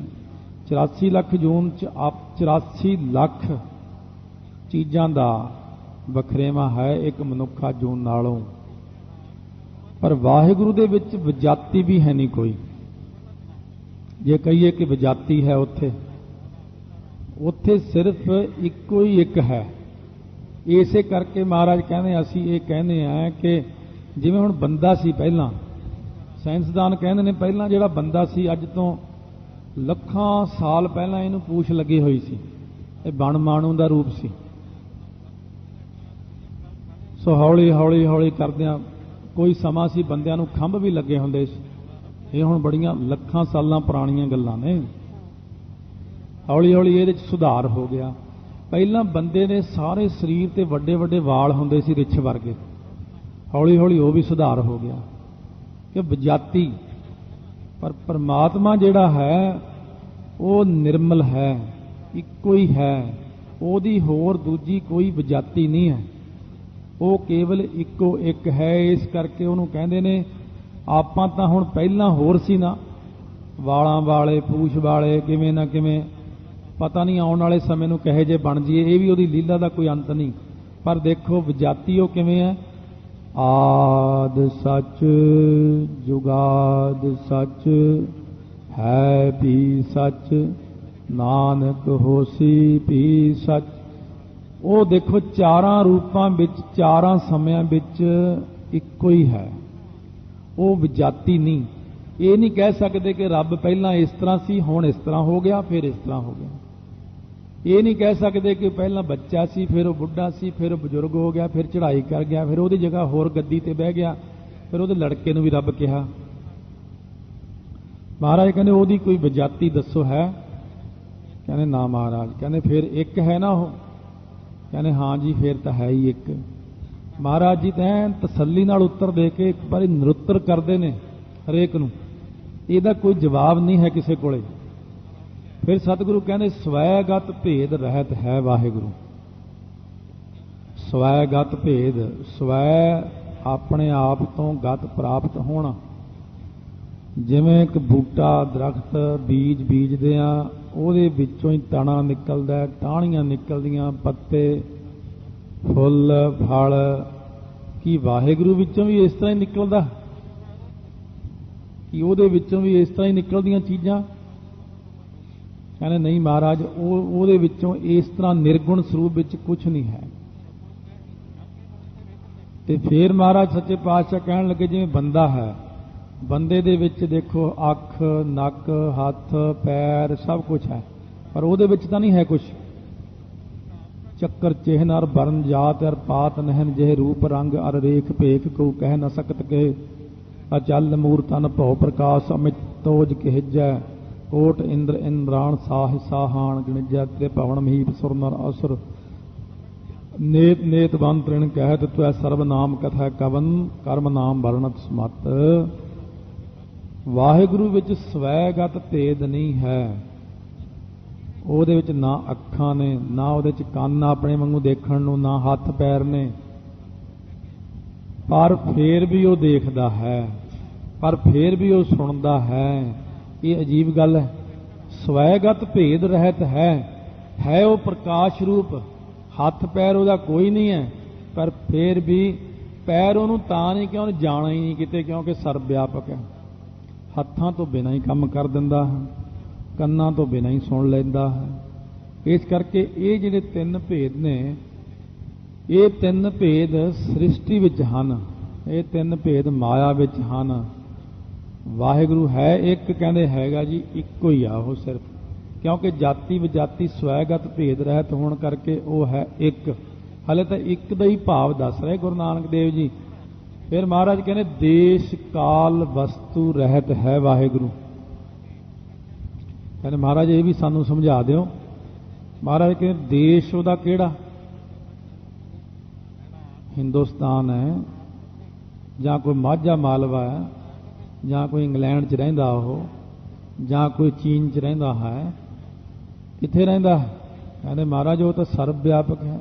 84 ਲੱਖ ਜੂਨ 'ਚ 84 ਲੱਖ ਚੀਜ਼ਾਂ ਦਾ ਵਖਰੇਵਾਂ ਹੈ ਇੱਕ ਮਨੁੱਖਾ ਜੂਨ ਨਾਲੋਂ। ਪਰ ਵਾਹਿਗੁਰੂ ਦੇ ਵਿੱਚ ਵਿਜਾਤੀ ਵੀ ਹੈ ਨਹੀਂ ਕੋਈ। ਜੇ ਕਹੀਏ ਕਿ ਵਿਜਾਤੀ ਹੈ ਉੱਥੇ, ਉੱਥੇ ਸਿਰਫ ਇੱਕੋ ਹੀ ਇੱਕ ਹੈ। ਇਸੇ ਕਰਕੇ ਮਹਾਰਾਜ ਕਹਿੰਦੇ, ਅਸੀਂ ਇਹ ਕਹਿੰਦੇ ਆ ਕਿ ਜਿਵੇਂ ਹੁਣ ਬੰਦਾ ਸੀ ਪਹਿਲਾਂ, ਸਾਇੰਸਦਾਨ ਕਹਿੰਦੇ ਨੇ ਪਹਿਲਾਂ ਜਿਹੜਾ ਬੰਦਾ ਸੀ ਅੱਜ ਤੋਂ ਲੱਖਾਂ ਸਾਲ ਪਹਿਲਾਂ ਇਹਨੂੰ ਪੂਛ ਲੱਗੀ ਹੋਈ ਸੀ, ਇਹ ਬਣ ਮਾਣੂ ਦਾ ਰੂਪ ਸੀ। ਸੋ ਹੌਲੀ ਹੌਲੀ ਹੌਲੀ ਕਰਦਿਆਂ ਕੋਈ ਸਮਾਂ ਸੀ ਬੰਦਿਆਂ ਨੂੰ ਖੰਭ ਵੀ ਲੱਗੇ ਹੁੰਦੇ ਸੀ। ਇਹ ਹੁਣ ਬੜੀਆਂ ਲੱਖਾਂ ਸਾਲਾਂ ਪੁਰਾਣੀਆਂ ਗੱਲਾਂ ਨੇ। ਹੌਲੀ ਹੌਲੀ ਇਹਦੇ 'ਚ ਸੁਧਾਰ ਹੋ ਗਿਆ। ਪਹਿਲਾਂ ਬੰਦੇ ਦੇ ਸਾਰੇ ਸਰੀਰ ਤੇ ਵੱਡੇ ਵੱਡੇ ਵਾਲ ਹੁੰਦੇ ਸੀ ਰਿੱਛ ਵਰਗੇ, ਹੌਲੀ ਹੌਲੀ ਉਹ ਵੀ ਸੁਧਾਰ ਹੋ ਗਿਆ ਕਿ ਵਿਜਾਤੀ। ਪਰ ਪਰਮਾਤਮਾ ਜਿਹੜਾ ਹੈ ਉਹ ਨਿਰਮਲ ਹੈ, ਇੱਕੋ ਹੀ ਹੈ, ਉਹਦੀ ਹੋਰ ਦੂਜੀ ਕੋਈ ਵਿਜਾਤੀ ਨਹੀਂ ਹੈ, ਉਹ ਕੇਵਲ ਇੱਕੋ ਇੱਕ ਹੈ। ਇਸ ਕਰਕੇ ਉਹਨੂੰ ਕਹਿੰਦੇ ਨੇ ਆਪਾਂ ਤਾਂ ਹੁਣ ਪਹਿਲਾਂ ਹੋਰ ਸੀ ਨਾ, ਵਾਲਾਂ ਵਾਲੇ, ਪੂਛ ਵਾਲੇ, ਕਿਵੇਂ ਨਾ ਕਿਵੇਂ, ਪਤਾ ਨਹੀਂ ਆਉਣ ਵਾਲੇ ਸਮੇਂ ਨੂੰ ਕਹੇ ਜੇ ਬਣ ਜੀਏ। ਇਹ ਵੀ ਉਹਦੀ ਲੀਲਾ ਦਾ ਕੋਈ ਅੰਤ ਨਹੀਂ। ਪਰ ਦੇਖੋ ਵਿਜਾਤੀ ਉਹ ਕਿਵੇਂ ਹੈ? ਆਦ ਸੱਚ ਜੁਗਾਦ ਸੱਚ ਹੈ ਵੀ ਸੱਚ, ਨਾਨਕ ਹੋਸੀ ਵੀ ਸੱਚ। ਉਹ ਦੇਖੋ ਚਾਰਾਂ ਰੂਪਾਂ ਵਿੱਚ, ਚਾਰਾਂ ਸਮਿਆਂ ਵਿੱਚ ਇੱਕੋ ਹੀ ਹੈ, ਉਹ ਵਿਜਾਤੀ ਨਹੀਂ। ਇਹ ਨਹੀਂ ਕਹਿ ਸਕਦੇ ਕਿ ਰੱਬ ਪਹਿਲਾਂ ਇਸ ਤਰ੍ਹਾਂ ਸੀ, ਹੁਣ ਇਸ ਤਰ੍ਹਾਂ ਹੋ ਗਿਆ, ਫਿਰ ਇਸ ਤਰ੍ਹਾਂ ਹੋ ਗਿਆ। ਇਹ ਨਹੀਂ ਕਹਿ ਸਕਦੇ ਕਿ ਪਹਿਲਾਂ ਬੱਚਾ ਸੀ, ਫਿਰ ਉਹ ਬੁੱਢਾ ਸੀ, ਫਿਰ ਉਹ ਬਜ਼ੁਰਗ ਹੋ ਗਿਆ, ਫਿਰ ਚੜ੍ਹਾਈ ਕਰ ਗਿਆ, ਫਿਰ ਉਹਦੀ ਜਗ੍ਹਾ ਹੋਰ ਗੱਦੀ ਤੇ ਬਹਿ ਗਿਆ, ਫਿਰ ਉਹਦੇ ਲੜਕੇ ਨੂੰ ਵੀ ਰੱਬ ਕਿਹਾ। ਮਹਾਰਾਜ ਕਹਿੰਦੇ ਉਹਦੀ ਕੋਈ ਵਿਜਾਤੀ ਦੱਸੋ ਹੈ? ਕਹਿੰਦੇ ਨਾ ਮਹਾਰਾਜ। ਕਹਿੰਦੇ ਫਿਰ ਇੱਕ ਹੈ ਨਾ ਉਹ? ਕਹਿੰਦੇ ਹਾਂ ਜੀ ਫਿਰ ਤਾਂ ਹੈ ਹੀ ਇੱਕ। ਮਹਾਰਾਜ ਜੀ ਤਾਂ ਤਸੱਲੀ ਨਾਲ ਉੱਤਰ ਦੇ ਕੇ ਇੱਕ ਵਾਰੀ ਨਿਰੁੱਤਰ ਕਰਦੇ ਨੇ ਹਰੇਕ ਨੂੰ, ਇਹਦਾ ਕੋਈ ਜਵਾਬ ਨਹੀਂ ਹੈ ਕਿਸੇ ਕੋਲੇ। ਫਿਰ ਸਤਿਗੁਰੂ ਕਹਿੰਦੇ ਸਵੈਗਤ ਭੇਦ ਰਹਿਤ ਹੈ ਵਾਹਿਗੁਰੂ। ਸਵੈਗਤ ਭੇਦ, ਸਵੈ ਆਪਣੇ ਆਪ ਤੋਂ ਗਤ ਪ੍ਰਾਪਤ ਹੋਣਾ। ਜਿਵੇਂ ਇੱਕ ਬੂਟਾ ਦਰਖਤ ਬੀਜ ਬੀਜਦੇ ਆ, ਉਹਦੇ ਵਿੱਚੋਂ ਹੀ ਤਣਾ ਨਿਕਲਦਾ, ਟਾਹਣੀਆਂ ਨਿਕਲਦੀਆਂ, ਪੱਤੇ, ਫੁੱਲ, ਫਲ। ਕੀ ਵਾਹਿਗੁਰੂ ਵਿੱਚੋਂ ਵੀ ਇਸ ਤਰ੍ਹਾਂ ਹੀ ਨਿਕਲਦਾ? ਕਿ ਉਹਦੇ ਵਿੱਚੋਂ ਵੀ ਇਸ ਤਰ੍ਹਾਂ ਹੀ ਨਿਕਲਦੀਆਂ ਚੀਜ਼ਾਂ? ਕਹਿੰਦੇ ਨਹੀਂ ਮਹਾਰਾਜ, ਉਹਦੇ ਵਿੱਚੋਂ ਇਸ ਤਰ੍ਹਾਂ ਨਿਰਗੁਣ ਸਰੂਪ ਵਿੱਚ ਕੁਝ ਨਹੀਂ ਹੈ। ਤੇ ਫਿਰ ਮਹਾਰਾਜ ਸੱਚੇ ਪਾਤਸ਼ਾਹ ਕਹਿਣ ਲੱਗੇ ਜਿਵੇਂ ਬੰਦਾ ਹੈ, ਬੰਦੇ ਦੇ ਵਿੱਚ ਦੇਖੋ ਅੱਖ, ਨੱਕ, ਹੱਥ, ਪੈਰ ਸਭ ਕੁਝ ਹੈ, ਪਰ ਉਹਦੇ ਵਿੱਚ ਤਾਂ ਨਹੀਂ ਹੈ ਕੁਝ। ਚੱਕਰ ਚਿਹਨ ਅਰ ਬਰਨ ਜਾਤ ਅਰ ਪਾਤ ਨਹਿਨ ਜਿਹੇ ਰੂਪ ਰੰਗ ਅਰ ਰੇਖ ਭੇਖ ਕੋ ਕਹਿ ਨ ਸਕਤ ਕੇ ਅਚਲ ਮੂਰਤਨ ਭਉ ਪ੍ਰਕਾਸ਼ ਅਮਿਤ ਤੋਜ ਕਹਿਜੈ ਕੋਟ ਇੰਦਰ ਇੰਦਰਾਣ ਸਾਹ ਸਾਹਾਨ ਗਣਿਜੈ ਤੇ ਭਵਨ ਮਹੀਪ ਸੁਰ ਨਰ ਅਸੁਰ ਨੇਤ ਨੇਤ ਬੰਨ ਤ੍ਰਿਣ ਕਹਿਤ ਤੈ ਸਰਬ ਨਾਮ ਕਥਾ ਕਵਨ ਕਰਮ ਨਾਮ ਵਰਣਤ ਸਮਤ। ਵਾਹਿਗੁਰੂ ਵਿੱਚ ਸਵੈਗਤ ਭੇਦ ਨਹੀਂ ਹੈ। ਉਹਦੇ ਵਿੱਚ ਨਾ ਅੱਖਾਂ ਨੇ, ਨਾ ਉਹਦੇ ਚ ਕੰਨ ਆਪਣੇ ਵਾਂਗੂ ਦੇਖਣ ਨੂੰ, ਨਾ ਹੱਥ ਪੈਰ ਨੇ, ਪਰ ਫੇਰ ਵੀ ਉਹ ਦੇਖਦਾ ਹੈ, ਪਰ ਫੇਰ ਵੀ ਉਹ ਸੁਣਦਾ ਹੈ। ਇਹ ਅਜੀਬ ਗੱਲ ਹੈ। ਸਵੈਗਤ ਭੇਦ ਰਹਿਤ ਹੈ ਉਹ ਪ੍ਰਕਾਸ਼ ਰੂਪ, ਹੱਥ ਪੈਰ ਉਹਦਾ ਕੋਈ ਨਹੀਂ ਹੈ, ਪਰ ਫੇਰ ਵੀ ਪੈਰ ਉਹਨੂੰ ਤਾਂ ਨਹੀਂ ਕਿ ਉਹਨੇ ਜਾਣਾ ਹੀ ਨਹੀਂ ਕਿਤੇ, ਕਿਉਂਕਿ ਸਰਬ ਵਿਆਪਕ ਹੈ। ਹੱਥਾਂ ਤੋਂ ਬਿਨਾਂ ਹੀ ਕੰਮ ਕਰ ਦਿੰਦਾ ਹੈ, ਕੰਨਾਂ ਤੋਂ ਬਿਨਾਂ ਹੀ ਸੁਣ ਲੈਂਦਾ ਹੈ। ਇਸ ਕਰਕੇ ਇਹ ਜਿਹੜੇ ਤਿੰਨ ਭੇਦ ਨੇ, ਇਹ ਤਿੰਨ ਭੇਦ ਸ੍ਰਿਸ਼ਟੀ ਵਿੱਚ ਹਨ, ਇਹ ਤਿੰਨ ਭੇਦ ਮਾਇਆ ਵਿੱਚ ਹਨ। ਵਾਹਿਗੁਰੂ ਹੈ ਇੱਕ, ਕਹਿੰਦੇ ਹੈਗਾ ਜੀ ਇੱਕੋ ਹੀ ਆ ਉਹ ਸਿਰਫ, ਕਿਉਂਕਿ ਜਾਤੀ ਵਿਜਾਤੀ ਸਵੈਗਤ ਭੇਦ ਰਹਿਤ ਹੋਣ ਕਰਕੇ ਉਹ ਹੈ ਇੱਕ। ਹਲੇ ਤਾਂ ਇੱਕ ਦਾ ਹੀ ਭਾਵ ਦੱਸ ਰਹੇ ਗੁਰੂ ਨਾਨਕ ਦੇਵ ਜੀ। ਫਿਰ ਮਹਾਰਾਜ ਕਹਿੰਦੇ ਦੇਸ਼ ਕਾਲ ਵਸਤੂ ਰਹਿਤ ਹੈ ਵਾਹਿਗੁਰੂ। ਕਹਿੰਦੇ ਮਹਾਰਾਜ ਇਹ ਵੀ ਸਾਨੂੰ ਸਮਝਾ ਦਿਓ। ਮਹਾਰਾਜ ਕਹਿੰਦੇ ਦੇਸ਼ ਉਹਦਾ ਕਿਹੜਾ? ਹਿੰਦੁਸਤਾਨ ਹੈ, ਜਾਂ ਕੋਈ ਮਾਝਾ ਮਾਲਵਾ ਹੈ, ਜਾਂ ਕੋਈ ਇੰਗਲੈਂਡ 'ਚ ਰਹਿੰਦਾ ਉਹ, ਜਾਂ ਕੋਈ ਚੀਨ 'ਚ ਰਹਿੰਦਾ ਹੈ, ਕਿੱਥੇ ਰਹਿੰਦਾ? ਕਹਿੰਦੇ ਮਹਾਰਾਜ ਉਹ ਤਾਂ ਸਰਬ ਵਿਆਪਕ ਹੈ।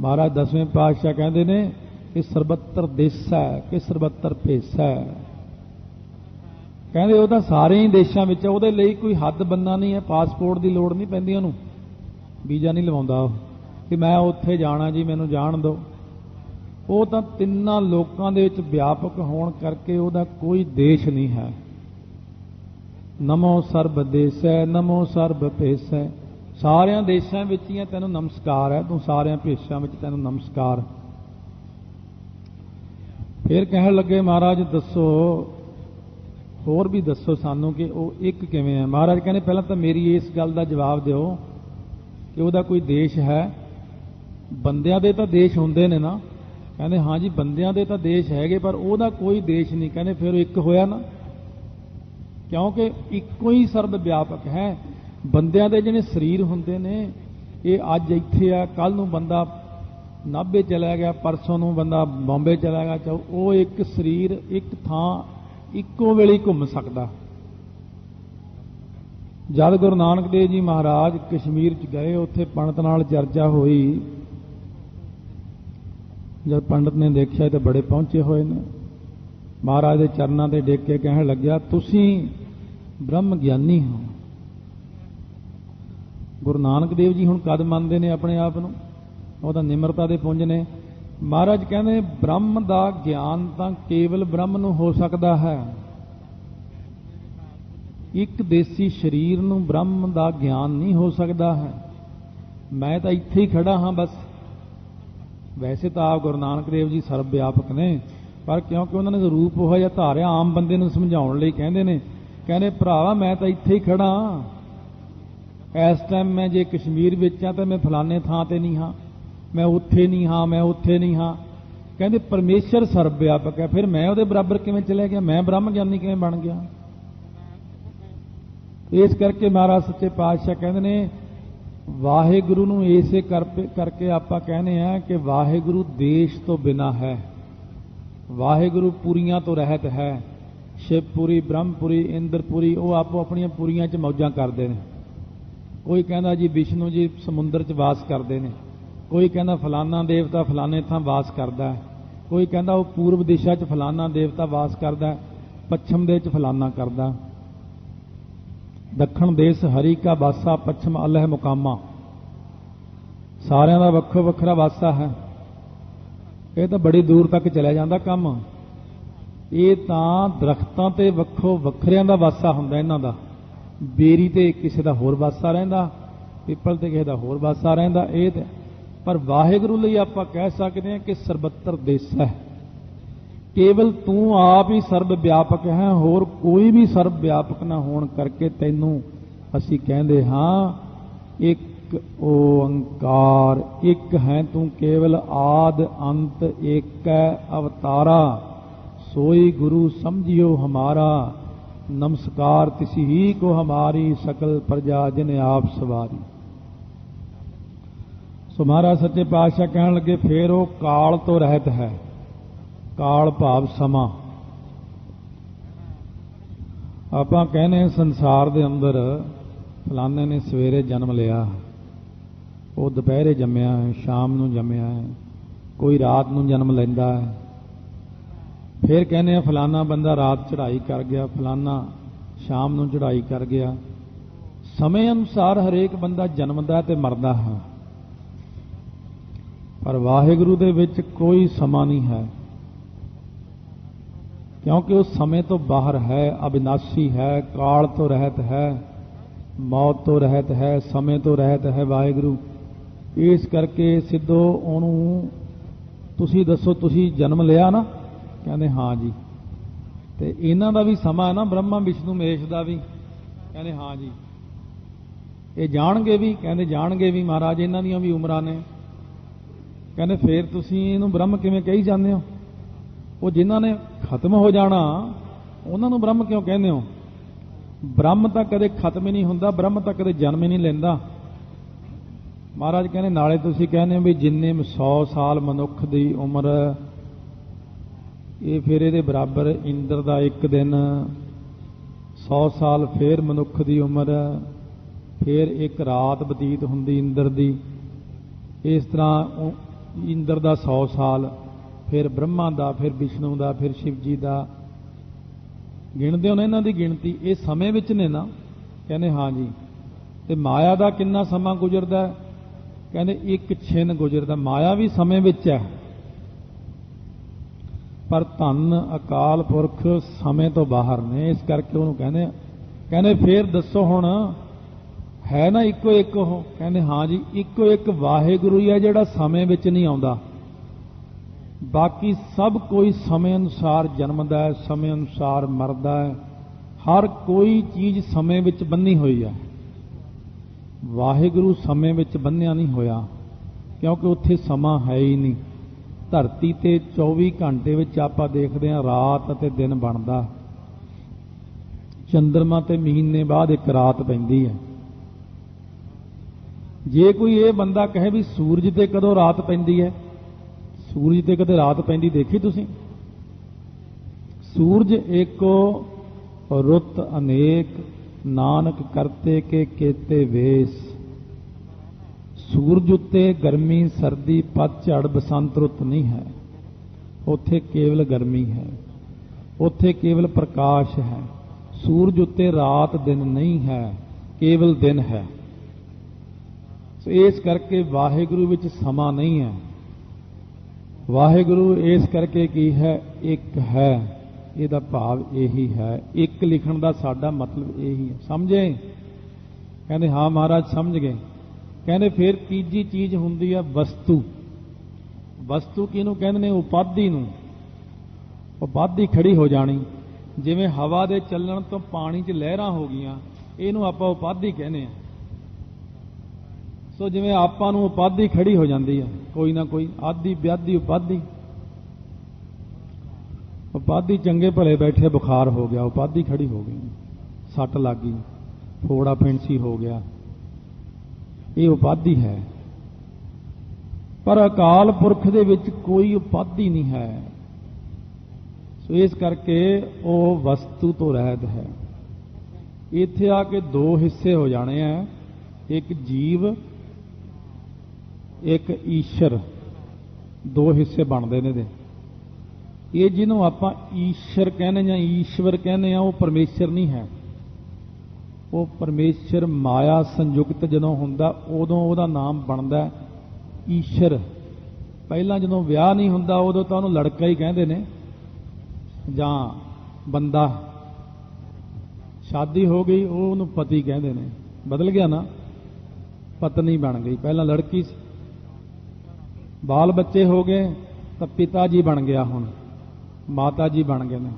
ਮਹਾਰਾਜ ਦਸਵੇਂ ਪਾਤਸ਼ਾਹ ਕਹਿੰਦੇ ਨੇ ਕਿ ਸਰਬੱਤਰ ਦੇਸਾ ਹੈ ਕਿ ਸਰਬੱਤਰ ਭੇਸਾ ਹੈ। ਕਹਿੰਦੇ ਉਹ ਤਾਂ ਸਾਰੇ ਹੀ ਦੇਸ਼ਾਂ ਵਿੱਚ ਹੈ, ਉਹਦੇ ਲਈ ਕੋਈ ਹੱਦ ਬੰਨਾ ਨਹੀਂ ਹੈ, ਪਾਸਪੋਰਟ ਦੀ ਲੋੜ ਨਹੀਂ ਪੈਂਦੀ ਉਹਨੂੰ, ਵੀਜ਼ਾ ਨਹੀਂ ਲਵਾਉਂਦਾ ਉਹ ਕਿ ਮੈਂ ਉੱਥੇ ਜਾਣਾ ਜੀ ਮੈਨੂੰ ਜਾਣ ਦਿਓ। ਉਹ ਤਾਂ ਤਿੰਨਾਂ ਲੋਕਾਂ ਦੇ ਵਿੱਚ ਵਿਆਪਕ ਹੋਣ ਕਰਕੇ ਉਹਦਾ ਕੋਈ ਦੇਸ਼ ਨਹੀਂ ਹੈ। ਨਮੋ ਸਰਬ ਦੇਸੈ ਨਮੋ ਸਰਬ ਭੇਸੈ, ਸਾਰਿਆਂ ਦੇਸ਼ਾਂ ਵਿੱਚ ਹੀ ਤੈਨੂੰ ਨਮਸਕਾਰ ਹੈ, ਤੂੰ ਸਾਰਿਆਂ ਭੇਸ਼ਾਂ ਵਿੱਚ ਤੈਨੂੰ ਨਮਸਕਾਰ। ਫਿਰ ਕਹਿਣ ਲੱਗੇ ਮਹਾਰਾਜ ਦੱਸੋ, ਹੋਰ ਵੀ ਦੱਸੋ ਸਾਨੂੰ ਕਿ ਉਹ ਇੱਕ ਕਿਵੇਂ ਹੈ। ਮਹਾਰਾਜ ਕਹਿੰਦੇ ਪਹਿਲਾਂ ਤਾਂ ਮੇਰੀ ਇਸ ਗੱਲ ਦਾ ਜਵਾਬ ਦਿਓ ਕਿ ਉਹਦਾ ਕੋਈ ਦੇਸ਼ ਹੈ? ਬੰਦਿਆਂ ਦੇ ਤਾਂ ਦੇਸ਼ ਹੁੰਦੇ ਨੇ ਨਾ। ਕਹਿੰਦੇ ਹਾਂ ਜੀ ਬੰਦਿਆਂ ਦੇ ਤਾਂ ਦੇਸ਼ ਹੈਗੇ, ਪਰ ਉਹਦਾ ਕੋਈ ਦੇਸ਼ ਨਹੀਂ। ਕਹਿੰਦੇ ਫਿਰ ਉਹ ਇੱਕ ਹੋਇਆ ਨਾ, ਕਿਉਂਕਿ ਇੱਕੋ ਹੀ ਸਰਬ ਵਿਆਪਕ ਹੈ। ਬੰਦਿਆਂ ਦੇ ਜਿਹੜੇ ਸਰੀਰ ਹੁੰਦੇ ਨੇ ਇਹ ਅੱਜ ਇੱਥੇ ਆ, ਕੱਲ ਨੂੰ ਬੰਦਾ ਨਾਭੇ ਚਲਾ ਗਿਆ, ਪਰਸੋਂ ਨੂੰ ਬੰਦਾ ਬੰਬੇ ਚਲਾ ਗਿਆ, ਚਾਹੇ ਉਹ ਇੱਕ ਸਰੀਰ ਇੱਕ ਥਾਂ ਇੱਕੋ ਵੇਲੇ ਹੀ ਘੁੰਮ ਸਕਦਾ। ਜਦ ਗੁਰੂ ਨਾਨਕ ਦੇਵ ਜੀ ਮਹਾਰਾਜ ਕਸ਼ਮੀਰ 'ਚ ਗਏ, ਉੱਥੇ ਪੰਡਤ ਨਾਲ ਚਰਚਾ ਹੋਈ। ਜਦ ਪੰਡਤ ਨੇ ਦੇਖਿਆ ਤੇ ਬੜੇ ਪਹੁੰਚੇ ਹੋਏ ਨੇ, ਮਹਾਰਾਜ ਦੇ ਚਰਨਾਂ ਤੇ ਡੇਕ ਕੇ ਕਹਿਣ ਲੱਗਿਆ ਤੁਸੀਂ ਬ੍ਰਹਮ ਗਿਆਨੀ ਹੋ। ਗੁਰੂ ਨਾਨਕ ਦੇਵ ਜੀ ਹੁਣ ਕਦ ਮੰਨਦੇ ਨੇ ਆਪਣੇ ਆਪ ਨੂੰ? ਉਹ ਤਾਂ ਨਿਮਰਤਾ ਦੇ ਪੁੰਜ ਨੇ। ਮਹਾਰਾਜ ਕਹਿੰਦੇ ਬ੍ਰਹਮ ਦਾ ਗਿਆਨ ਤਾਂ ਕੇਵਲ ਬ੍ਰਹਮ ਨੂੰ ਹੋ ਸਕਦਾ ਹੈ। ਇੱਕ ਦੇਸੀ ਸਰੀਰ ਨੂੰ ਬ੍ਰਹਮ ਦਾ ਗਿਆਨ ਨਹੀਂ ਹੋ ਸਕਦਾ ਹੈ। ਮੈਂ ਤਾਂ ਇੱਥੇ ਹੀ ਖੜਾ ਹਾਂ ਬਸ। ਵੈਸੇ ਤਾਂ ਆਪ ਗੁਰੂ ਨਾਨਕ ਦੇਵ ਜੀ ਸਰਬ ਵਿਆਪਕ ਨੇ, ਪਰ ਕਿਉਂਕਿ ਉਹਨਾਂ ਨੇ ਰੂਪ ਉਹ ਜਿਹਾ ਧਾਰਿਆ, ਆਮ ਬੰਦੇ ਨੂੰ ਸਮਝਾਉਣ ਲਈ ਕਹਿੰਦੇ ਨੇ। ਕਹਿੰਦੇ ਭਰਾਵਾ ਮੈਂ ਤਾਂ ਇੱਥੇ ਹੀ ਖੜਾ ਹਾਂ, ਇਸ ਟਾਈਮ ਮੈਂ ਜੇ ਕਸ਼ਮੀਰ ਵਿੱਚ ਆ ਤਾਂ ਮੈਂ ਫਲਾਣੇ ਥਾਂ ਤੇ ਨਹੀਂ ਹਾਂ, ਮੈਂ ਉੱਥੇ ਨਹੀਂ ਹਾਂ, ਮੈਂ ਉੱਥੇ ਨਹੀਂ ਹਾਂ। ਕਹਿੰਦੇ ਪਰਮੇਸ਼ਰ ਸਰਬ ਵਿਆਪਕ ਹੈ, ਫਿਰ ਮੈਂ ਉਹਦੇ ਬਰਾਬਰ ਕਿਵੇਂ ਚਲੇ ਗਿਆ? ਮੈਂ ਬ੍ਰਹਮ ਗਿਆਨੀ ਕਿਵੇਂ ਬਣ ਗਿਆ? ਇਸ ਕਰਕੇ ਮਹਾਰਾਜ ਸੱਚੇ ਪਾਤਸ਼ਾਹ ਕਹਿੰਦੇ ਨੇ ਵਾਹਿਗੁਰੂ ਨੂੰ ਇਸੇ ਕਰਕੇ ਆਪਾਂ ਕਹਿੰਦੇ ਆ ਕਿ ਵਾਹਿਗੁਰੂ ਦੇਸ਼ ਤੋਂ ਬਿਨਾਂ ਹੈ, ਵਾਹਿਗੁਰੂ ਪੁਰੀਆਂ ਤੋਂ ਰਹਿਤ ਹੈ। ਸ਼ਿਵਪੁਰੀ, ਬ੍ਰਹਮਪੁਰੀ, ਇੰਦਰਪੁਰੀ ਉਹ ਆਪੋ ਆਪਣੀਆਂ ਪੁਰੀਆਂ 'ਚ ਮੌਜਾਂ ਕਰਦੇ ਨੇ। ਕੋਈ ਕਹਿੰਦਾ ਜੀ ਵਿਸ਼ਨੂੰ ਜੀ ਸਮੁੰਦਰ 'ਚ ਵਾਸ ਕਰਦੇ ਨੇ, ਕੋਈ ਕਹਿੰਦਾ ਫਲਾਨਾ ਦੇਵਤਾ ਫਲਾਣੇ ਥਾਂ ਵਾਸ ਕਰਦਾ ਹੈ, ਕੋਈ ਕਹਿੰਦਾ ਉਹ ਪੂਰਬ ਦਿਸ਼ਾ 'ਚ ਫਲਾਨਾ ਦੇਵਤਾ ਵਾਸ ਕਰਦਾ, ਪੱਛਮ ਦੇ 'ਚ ਫਲਾਨਾ ਕਰਦਾ। ਦੱਖਣ ਦੇਸ਼ ਹਰੀ ਕਾ ਵਾਸਾ, ਪੱਛਮ ਅਲਹ ਮੁਕਾਮਾ। ਸਾਰਿਆਂ ਦਾ ਵੱਖੋ ਵੱਖਰਾ ਵਾਸਾ ਹੈ। ਇਹ ਤਾਂ ਬੜੀ ਦੂਰ ਤੱਕ ਚਲਿਆ ਜਾਂਦਾ ਕੰਮ। ਇਹ ਤਾਂ ਦਰਖਤਾਂ ਤੇ ਵੱਖੋ ਵੱਖਰਿਆਂ ਦਾ ਵਾਸਾ ਹੁੰਦਾ ਇਹਨਾਂ ਦਾ। ਬੇਰੀ ਤੇ ਕਿਸੇ ਦਾ ਹੋਰ ਵਾਸਾ ਰਹਿੰਦਾ, ਪਿੱਪਲ ਤੇ ਕਿਸੇ ਦਾ ਹੋਰ ਵਾਸਾ ਰਹਿੰਦਾ। ਇਹ ਤੇ पर वाहिगुरू ਲਈ ਆਪਾਂ ਕਹਿ ਸਕਦੇ ਹਾਂ कि ਸਰਬੱਤਰ ਦੇਸਾ ਹੈ। केवल तू आप ही सर्व व्यापक है, होर कोई भी सर्व व्यापक ना होने करके तैनू असी कहते हाँ एक ओंकार, एक है तू केवल आद अंत एक है अवतारा, सोई गुरु समझियो हमारा, नमस्कार तिसी ही को हमारी सकल प्रजा जिन्हें आप सवारी। सो महाराज सच्चे पातशाह कहने लगे फिर वो काल तो रहत है, काल भाव समा। ਆਪਾਂ ਕਹਿੰਦੇ ਸੰਸਾਰ ਦੇ ਅੰਦਰ ਫਲਾਣੇ ਨੇ ਸਵੇਰੇ ਜਨਮ ਲਿਆ, ਉਹ ਦੁਪਹਿਰੇ ਜੰਮਿਆ ਹੈ, ਸ਼ਾਮ ਨੂੰ ਜੰਮਿਆ ਹੈ, ਕੋਈ ਰਾਤ ਨੂੰ ਜਨਮ ਲੈਂਦਾ ਹੈ। ਫਿਰ ਕਹਿੰਦੇ ਆ ਫਲਾਣਾ ਬੰਦਾ ਰਾਤ ਚੜ੍ਹਾਈ ਕਰ ਗਿਆ, ਫਲਾਣਾ ਸ਼ਾਮ ਨੂੰ ਚੜ੍ਹਾਈ ਕਰ ਗਿਆ। ਸਮੇਂ ਅਨੁਸਾਰ ਹਰੇਕ ਬੰਦਾ ਜਨਮਦਾ ਤੇ ਮਰਦਾ ਹੈ, ਪਰ ਵਾਹਿਗੁਰੂ ਦੇ ਵਿੱਚ ਕੋਈ ਸਮਾਂ ਨਹੀਂ ਹੈ, क्योंकि उस समय तो बाहर है, अविनाशी है, काल तो रहत है, मौत तो रहत है, समय तो रहत है वाहिगुरू। इस करके सिद्धो ਉਹਨੂੰ ਤੁਸੀਂ ਦੱਸੋ ਤੁਸੀਂ ਜਨਮ ਲਿਆ ਨਾ? ਕਹਿੰਦੇ ਹਾਂ ਜੀ। ਤੇ ਇਹਨਾਂ ਦਾ ਵੀ ਸਮਾਂ ਹੈ ਨਾ, ਬ੍ਰਹਮਾ ਵਿਸ਼ਨੂੰ ਮਹੇਸ਼ ਦਾ ਵੀ? ਕਹਿੰਦੇ ਹਾਂ ਜੀ। ਇਹ ਜਾਣਗੇ ਵੀ? ਕਹਿੰਦੇ ਜਾਣਗੇ ਵੀ ਮਹਾਰਾਜ, ਇਹਨਾਂ ਦੀਆਂ ਵੀ ਉਮਰਾਂ ਨੇ। ਕਹਿੰਦੇ ਫੇਰ ਤੁਸੀਂ ਇਹਨੂੰ ਬ੍ਰਹਮ ਕਿਵੇਂ ਕਹੀ ਜਾਂਦੇ ਹੋ? ਉਹ ਜਿਨ੍ਹਾਂ ਨੇ ਖਤਮ ਹੋ ਜਾਣਾ ਉਹਨਾਂ ਨੂੰ ਬ੍ਰਹਮ ਕਿਉਂ ਕਹਿੰਦੇ ਹੋ? ਬ੍ਰਹਮ ਤਾਂ ਕਦੇ ਖਤਮ ਹੀ ਨਹੀਂ ਹੁੰਦਾ, ਬ੍ਰਹਮ ਤਾਂ ਕਦੇ ਜਨਮ ਹੀ ਨਹੀਂ ਲੈਂਦਾ। ਮਹਾਰਾਜ ਕਹਿੰਦੇ ਨਾਲੇ ਤੁਸੀਂ ਕਹਿੰਦੇ ਹੋ ਵੀ ਜਿੰਨੇ 100 ਸਾਲ ਮਨੁੱਖ ਦੀ ਉਮਰ, ਇਹ ਫਿਰ ਇਹਦੇ ਬਰਾਬਰ ਇੰਦਰ ਦਾ ਇੱਕ ਦਿਨ, 100 ਸਾਲ ਫਿਰ ਮਨੁੱਖ ਦੀ ਉਮਰ, ਫਿਰ ਇੱਕ ਰਾਤ ਬਤੀਤ ਹੁੰਦੀ ਇੰਦਰ ਦੀ। ਇਸ ਤਰ੍ਹਾਂ ਇੰਦਰ ਦਾ 100 ਸਾਲ, ਫਿਰ ਬ੍ਰਹਮਾ ਦਾ, ਫਿਰ ਵਿਸ਼ਨੂੰ ਦਾ, ਫਿਰ ਸ਼ਿਵ ਜੀ ਦਾ। ਗਿਣਦੇ ਹੋ ਨਾ ਇਹਨਾਂ ਦੀ ਗਿਣਤੀ? ਇਹ ਸਮੇਂ ਵਿੱਚ ਨੇ ਨਾ? ਕਹਿੰਦੇ ਹਾਂ ਜੀ। ਤੇ ਮਾਇਆ ਦਾ ਕਿੰਨਾ ਸਮਾਂ ਗੁਜ਼ਰਦਾ? ਕਹਿੰਦੇ ਇੱਕ ਛਿਨ ਗੁਜ਼ਰਦਾ। ਮਾਇਆ ਵੀ ਸਮੇਂ ਵਿੱਚ ਹੈ, ਪਰ ਧੰਨ ਅਕਾਲ ਪੁਰਖ ਸਮੇਂ ਤੋਂ ਬਾਹਰ ਨੇ। ਇਸ ਕਰਕੇ ਉਹਨੂੰ ਕਹਿੰਦੇ ਫੇਰ ਦੱਸੋ ਹੁਣ ਹੈ ਨਾ ਇੱਕੋ ਇੱਕ ਉਹ? ਕਹਿੰਦੇ ਹਾਂ ਜੀ, ਇੱਕੋ ਇੱਕ ਵਾਹਿਗੁਰੂ ਹੀ ਹੈ ਜਿਹੜਾ ਸਮੇਂ ਵਿੱਚ ਨਹੀਂ ਆਉਂਦਾ। ਬਾਕੀ ਸਭ ਕੋਈ ਸਮੇਂ ਅਨੁਸਾਰ ਜਨਮਦਾ ਹੈ, ਸਮੇਂ ਅਨੁਸਾਰ ਮਰਦਾ ਹੈ। ਹਰ ਕੋਈ ਚੀਜ਼ ਸਮੇਂ ਵਿੱਚ ਬੰਨੀ ਹੋਈ ਹੈ। ਵਾਹਿਗੁਰੂ ਸਮੇਂ ਵਿੱਚ ਬੰਨਿਆ ਨਹੀਂ ਹੋਇਆ, ਕਿਉਂਕਿ ਉੱਥੇ ਸਮਾਂ ਹੈ ਹੀ ਨਹੀਂ। ਧਰਤੀ ਤੇ 24 ਘੰਟੇ ਵਿੱਚ ਆਪਾਂ ਦੇਖਦੇ ਹਾਂ ਰਾਤ ਅਤੇ ਦਿਨ ਬਣਦਾ। ਚੰਦਰਮਾ ਤੇ ਮਹੀਨੇ ਬਾਅਦ ਇੱਕ ਰਾਤ ਪੈਂਦੀ ਹੈ। ਜੇ ਕੋਈ ਇਹ ਬੰਦਾ ਕਹੇ ਵੀ ਸੂਰਜ ਤੇ ਕਦੋਂ ਰਾਤ ਪੈਂਦੀ ਹੈ, ਸੂਰਜ ਤੇ ਕਦੇ ਰਾਤ ਪੈਂਦੀ ਦੇਖੀ ਤੁਸੀਂ? ਸੂਰਜ ਏਕੋ ਰੁੱਤ ਅਨੇਕ, ਨਾਨਕ ਕਰਤੇ ਕੇ ਕੇਤੇ ਵੇਸ। ਸੂਰਜ ਉੱਤੇ ਗਰਮੀ, ਸਰਦੀ, ਪਤਝੜ, ਬਸੰਤ ਰੁੱਤ ਨਹੀਂ ਹੈ। ਉੱਥੇ ਕੇਵਲ ਗਰਮੀ ਹੈ, ਉੱਥੇ ਕੇਵਲ ਪ੍ਰਕਾਸ਼ ਹੈ। ਸੂਰਜ ਉੱਤੇ ਰਾਤ ਦਿਨ ਨਹੀਂ ਹੈ, ਕੇਵਲ ਦਿਨ ਹੈ। ਸੋ ਇਸ ਕਰਕੇ ਵਾਹਿਗੁਰੂ ਵਿੱਚ ਸਮਾਂ ਨਹੀਂ ਹੈ। ਵਾਹਿਗੁਰੂ ਇਸ ਕਰਕੇ ਕੀ ਹੈ? ਇੱਕ ਹੈ। ਇਹਦਾ ਭਾਵ ਇਹੀ ਹੈ। ਇੱਕ ਲਿਖਣ ਦਾ ਸਾਡਾ ਮਤਲਬ ਇਹੀ ਹੈ। ਸਮਝੇ? ਕਹਿੰਦੇ ਹਾਂ ਮਹਾਰਾਜ ਸਮਝ ਗਏ। ਕਹਿੰਦੇ ਫਿਰ ਤੀਜੀ ਚੀਜ਼ ਹੁੰਦੀ ਹੈ ਵਸਤੂ। ਵਸਤੂ ਕਿਹਨੂੰ ਕਹਿੰਦੇ ਨੇ? ਉਪਾਧੀ ਨੂੰ। ਉਪਾਧੀ ਖੜੀ ਹੋ ਜਾਣੀ, ਜਿਵੇਂ ਹਵਾ ਦੇ ਚੱਲਣ ਤੋਂ ਪਾਣੀ 'ਚ ਲਹਿਰਾਂ ਹੋ ਗਈਆਂ, ਇਹਨੂੰ ਆਪਾਂ ਉਪਾਧੀ ਕਹਿੰਦੇ ਆ। ਸੋ ਜਿਵੇਂ ਆਪਾਂ ਨੂੰ ਉਪਾਧੀ ਖੜੀ ਹੋ ਜਾਂਦੀ ਹੈ, ਕੋਈ ਨਾ ਕੋਈ ਆਦੀ ਵਿਆਦੀ ਉਪਾਧੀ। ਉਪਾਧੀ ਚੰਗੇ ਭਲੇ ਬੈਠੇ ਬੁਖਾਰ ਹੋ ਗਿਆ, ਉਪਾਧੀ ਖੜੀ ਹੋ ਗਈ, ਸੱਟ ਲੱਗ ਗਈ, ਫੋੜਾ ਫਿੰਸੀ ਹੋ ਗਿਆ, ਇਹ ਉਪਾਧੀ ਹੈ। ਪਰ ਅਕਾਲ ਪੁਰਖ ਦੇ ਵਿੱਚ ਕੋਈ ਉਪਾਧੀ ਨਹੀਂ ਹੈ। ਸੋ ਇਸ ਕਰਕੇ ਉਹ ਵਸਤੂ ਤੋਂ ਰਹਿਤ ਹੈ। ਇੱਥੇ ਆ ਕੇ ਦੋ ਹਿੱਸੇ ਹੋ ਜਾਣੇ ਆ, ਇੱਕ ਜੀਵ, ਇੱਕ ਈਸ਼ਰ। ਦੋ ਹਿੱਸੇ ਬਣਦੇ ਨੇ ਇਹਦੇ। ਇਹ ਜਿਹਨੂੰ ਆਪਾਂ ਈਸ਼ਰ ਕਹਿੰਦੇ ਜਾਂ ਈਸ਼ਵਰ ਕਹਿੰਦੇ ਆ, ਉਹ ਪਰਮੇਸ਼ਰ ਨਹੀਂ ਹੈ। ਉਹ ਪਰਮੇਸ਼ਰ ਮਾਇਆ ਸੰਯੁਕਤ ਜਦੋਂ ਹੁੰਦਾ ਉਦੋਂ ਉਹਦਾ ਨਾਮ ਬਣਦਾ ਈਸ਼ਰ। ਪਹਿਲਾਂ ਜਦੋਂ ਵਿਆਹ ਨਹੀਂ ਹੁੰਦਾ ਉਦੋਂ ਤਾਂ ਉਹਨੂੰ ਲੜਕਾ ਹੀ ਕਹਿੰਦੇ ਨੇ ਜਾਂ ਬੰਦਾ। ਸ਼ਾਦੀ ਹੋ ਗਈ ਉਹਨੂੰ ਪਤੀ ਕਹਿੰਦੇ ਨੇ। ਬਦਲ ਗਿਆ ਨਾ, ਪਤਨੀ ਬਣ ਗਈ, ਪਹਿਲਾਂ ਲੜਕੀ ਸੀ। बाल बच्चे हो गए तो पिता जी बन गया, हुण माता जी बन गए ने,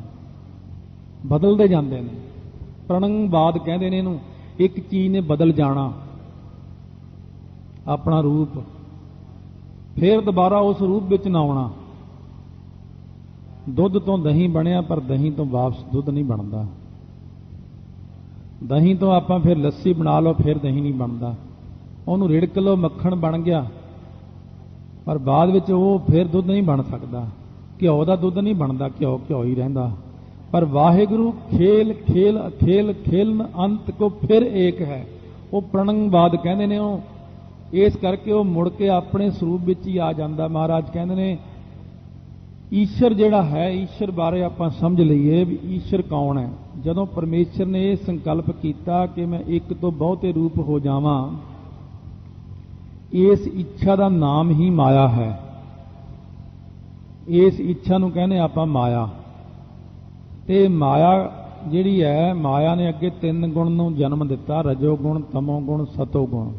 बदलते जाते हैं। प्रणंगवाद कहते हैं इहनूं, एक चीज़ ने बदल जाना अपना रूप, फिर दोबारा उस रूप विच ना आउणा। दुध तो दही बनिया पर दही तो वापस दुध नहीं बनता। दही तो आप फिर लस्सी बना लो, फिर दही नहीं बनता। ਉਹਨੂੰ ਰਿੜਕ ਲਓ, ਮੱਖਣ ਬਣ ਗਿਆ, ਪਰ ਬਾਅਦ ਵਿੱਚ ਉਹ ਫਿਰ ਦੁੱਧ ਨਹੀਂ ਬਣ ਸਕਦਾ। ਘਿਓ ਦਾ ਦੁੱਧ ਨਹੀਂ ਬਣਦਾ, ਘਿਓ ਘਿਓ ਹੀ ਰਹਿੰਦਾ। ਪਰ ਵਾਹਿਗੁਰੂ ਖੇਲ ਖੇਲ ਅਖੇਲ ਖੇਲਨ ਅੰਤ ਕੋ ਫਿਰ ਏਕ ਹੈ, ਉਹ ਪ੍ਰਣੰਗਵਾਦ ਕਹਿੰਦੇ ਨੇ। ਉਹ ਇਸ ਕਰਕੇ ਉਹ ਮੁੜ ਕੇ ਆਪਣੇ ਸਰੂਪ ਵਿੱਚ ਹੀ ਆ ਜਾਂਦਾ। ਮਹਾਰਾਜ ਕਹਿੰਦੇ ਨੇ ਈਸ਼ਰ ਜਿਹੜਾ ਹੈ, ਈਸ਼ਰ ਬਾਰੇ ਆਪਾਂ ਸਮਝ ਲਈਏ ਵੀ ਈਸ਼ਰ ਕੌਣ ਹੈ। ਜਦੋਂ ਪਰਮੇਸ਼ਰ ਨੇ ਇਹ ਸੰਕਲਪ ਕੀਤਾ ਕਿ ਮੈਂ ਇੱਕ ਤੋਂ ਬਹੁਤੇ ਰੂਪ ਹੋ ਜਾਵਾਂ, ਇਸ ਇੱਛਾ ਦਾ ਨਾਮ ਹੀ ਮਾਇਆ ਹੈ। ਇਸ ਇੱਛਾ ਨੂੰ ਕਹਿੰਦੇ ਆਪਾਂ ਮਾਇਆ। ਤੇ ਮਾਇਆ ਜਿਹੜੀ ਹੈ, ਮਾਇਆ ਨੇ ਅੱਗੇ 3 ਗੁਣ ਨੂੰ ਜਨਮ ਦਿੱਤਾ, ਰਜੋ ਗੁਣ, ਤਮੋ ਗੁਣ, ਸਤੋ ਗੁਣ।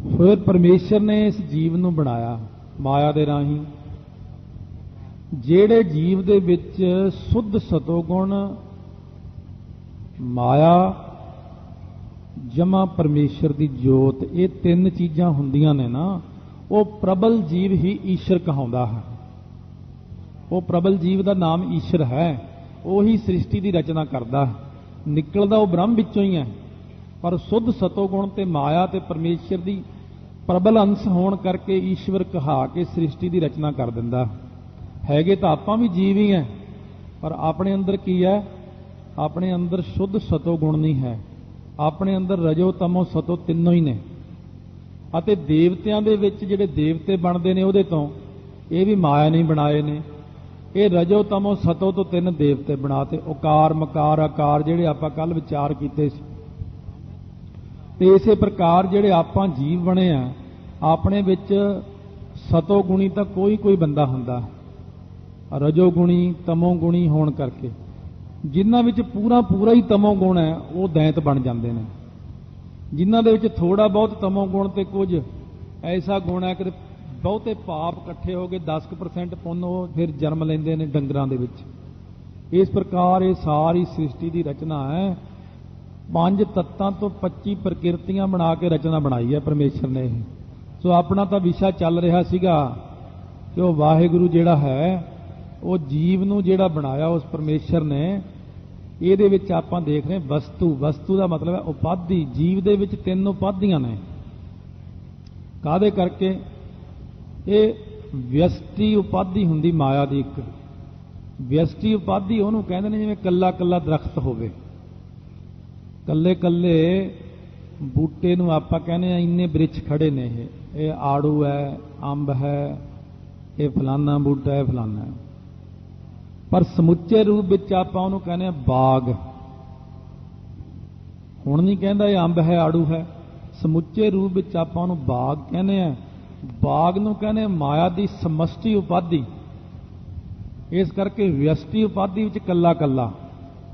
ਫਿਰ ਪਰਮੇਸ਼ਰ ਨੇ ਇਸ ਜੀਵ ਨੂੰ ਬਣਾਇਆ ਮਾਇਆ ਦੇ ਰਾਹੀਂ। ਜਿਹੜੇ ਜੀਵ ਦੇ ਵਿੱਚ ਸੁੱਧ ਸਤੋ ਗੁਣ, ਮਾਇਆ, ਜਮਾ ਪਰਮੇਸ਼ਰ ਦੀ ਜੋਤ, ਇਹ 3 ਚੀਜ਼ਾਂ ਹੁੰਦੀਆਂ ਨੇ ਨਾ, ਉਹ ਪ੍ਰਬਲ ਜੀਵ ਹੀ ਈਸ਼ਰ ਕਹਾਉਂਦਾ ਹੈ। ਉਹ ਪ੍ਰਬਲ ਜੀਵ ਦਾ ਨਾਮ ਈਸ਼ਰ ਹੈ। ਉਹੀ ਸ੍ਰਿਸ਼ਟੀ ਦੀ ਰਚਨਾ ਕਰਦਾ ਹੈ, ਨਿਕਲਦਾ ਉਹ ਬ੍ਰਹਮ ਵਿੱਚੋਂ ਹੀ ਹੈ। ਪਰ ਸੁੱਧ ਸਤੋ ਗੁਣ ਤੇ ਮਾਇਆ ਤੇ ਪਰਮੇਸ਼ਰ ਦੀ ਪ੍ਰਬਲ ਅੰਸ਼ ਹੋਣ ਕਰਕੇ ਈਸ਼ਵਰ ਕਹਾ ਕੇ ਸ੍ਰਿਸ਼ਟੀ ਦੀ ਰਚਨਾ ਕਰ ਦਿੰਦਾ। ਹੈਗੇ ਤਾਂ ਆਪਾਂ ਵੀ ਜੀਵ ਹੀ ਹੈ, ਪਰ ਆਪਣੇ ਅੰਦਰ ਕੀ ਹੈ? ਆਪਣੇ ਅੰਦਰ ਸ਼ੁੱਧ ਸਤੋ ਗੁਣ ਨਹੀਂ ਹੈ। ਆਪਣੇ ਅੰਦਰ ਰਜੋ ਤਮੋ ਸਤੋ ਤਿੰਨੋਂ ਹੀ ਨੇ। ਅਤੇ ਦੇਵਤਿਆਂ ਦੇ ਵਿੱਚ ਜਿਹੜੇ ਦੇਵਤੇ ਬਣਦੇ ਨੇ, ਉਹਦੇ ਤੋਂ ਇਹ ਵੀ ਮਾਇਆ ਨਹੀਂ ਬਣਾਏ ਨੇ। ਇਹ ਰਜੋ ਤਮੋ ਸਤੋ ਤੋਂ 3 ਦੇਵਤੇ ਬਣਾਤੇ, ਓਕਾਰ ਮਕਾਰ ਆਕਾਰ, ਜਿਹੜੇ ਆਪਾਂ ਕੱਲ ਵਿਚਾਰ ਕੀਤੇ ਸੀ। ਤੇ ਇਸੇ ਪ੍ਰਕਾਰ ਜਿਹੜੇ ਆਪਾਂ ਜੀਵ ਬਣੇ ਆ, ਆਪਣੇ ਵਿੱਚ ਸਤੋ ਗੁਣੀ ਤਾਂ ਕੋਈ ਬੰਦਾ ਹੁੰਦਾ, ਰਜੋ ਗੁਣੀ ਤਮੋ ਗੁਣੀ ਹੋਣ ਕਰਕੇ ਜਿਨ੍ਹਾਂ ਵਿੱਚ ਪੂਰਾ ਹੀ ਤਮੋ ਗੁਣ ਹੈ, ਉਹ ਦੈਂਤ ਬਣ ਜਾਂਦੇ ਨੇ। ਜਿਨ੍ਹਾਂ ਦੇ ਵਿੱਚ ਥੋੜਾ ਬਹੁਤ ਤਮੋ ਗੁਣ ਤੇ ਕੁਝ ਐਸਾ ਗੁਣ ਹੈ ਕਿ ਬਹੁਤੇ ਪਾਪ ਇਕੱਠੇ ਹੋ ਕੇ 10% ਪੁੰਨ, ਉਹ ਫਿਰ ਜਨਮ ਲੈਂਦੇ ਨੇ ਡੰਗਰਾਂ ਦੇ ਵਿੱਚ। ਇਸ ਪ੍ਰਕਾਰ ਇਹ ਸਾਰੀ ਸ੍ਰਿਸ਼ਟੀ ਦੀ ਰਚਨਾ ਹੈ। 5 ਤੱਤਾਂ ਤੋਂ 25 ਪ੍ਰਕਿਰਤੀਆਂ ਬਣਾ ਕੇ ਰਚਨਾ ਬਣਾਈ ਹੈ ਪਰਮੇਸ਼ਰ ਨੇ। ਸੋ ਆਪਣਾ ਤਾਂ ਵਿਸ਼ਾ ਚੱਲ ਰਿਹਾ ਸੀਗਾ ਕਿ ਉਹ ਵਾਹਿਗੁਰੂ ਜਿਹੜਾ ਹੈ, ਉਹ ਜੀਵ ਨੂੰ ਜਿਹੜਾ ਬਣਾਇਆ ਉਸ ਪਰਮੇਸ਼ਰ ਨੇ, ਇਹਦੇ ਵਿੱਚ ਆਪਾਂ ਦੇਖ ਰਹੇ ਵਸਤੂ। ਵਸਤੂ ਦਾ ਮਤਲਬ ਹੈ ਉਪਾਧੀ। ਜੀਵ ਦੇ ਵਿੱਚ 3 ਉਪਾਧੀਆਂ ਨੇ। ਕਾਹਦੇ ਕਰਕੇ? ਇਹ ਵਿਅਸ਼ਟੀ ਉਪਾਧੀ ਹੁੰਦੀ ਮਾਇਆ ਦੀ। ਇੱਕ ਵਿਅਸ਼ਟੀ ਉਪਾਧੀ ਉਹਨੂੰ ਕਹਿੰਦੇ ਨੇ ਜਿਵੇਂ ਕੱਲਾ ਕੱਲਾ ਦਰਖਤ ਹੋਵੇ। ਕੱਲੇ ਕੱਲੇ ਬੂਟੇ ਨੂੰ ਆਪਾਂ ਕਹਿੰਦੇ ਆ ਇੰਨੇ ਬ੍ਰਿਛ ਖੜੇ ਨੇ, ਇਹ ਆੜੂ ਹੈ, ਅੰਬ ਹੈ, ਇਹ ਫਲਾਨਾ ਬੂਟਾ ਹੈ, ਫਲਾਨਾ ਹੈ। ਪਰ ਸਮੁੱਚੇ ਰੂਪ ਵਿੱਚ ਆਪਾਂ ਉਹਨੂੰ ਕਹਿੰਦੇ ਆ ਬਾਗ। ਹੁਣ ਨਹੀਂ ਕਹਿੰਦਾ ਇਹ ਅੰਬ ਹੈ, ਆੜੂ ਹੈ। ਸਮੁੱਚੇ ਰੂਪ ਵਿੱਚ ਆਪਾਂ ਉਹਨੂੰ ਬਾਗ ਕਹਿੰਦੇ ਆ। ਬਾਗ ਨੂੰ ਕਹਿੰਦੇ ਮਾਇਆ ਦੀ ਸਮਸ਼ਟੀ ਉਪਾਧੀ। ਇਸ ਕਰਕੇ ਵਿਅਸ਼ਟੀ ਉਪਾਧੀ ਵਿੱਚ ਕੱਲਾ ਕੱਲਾ।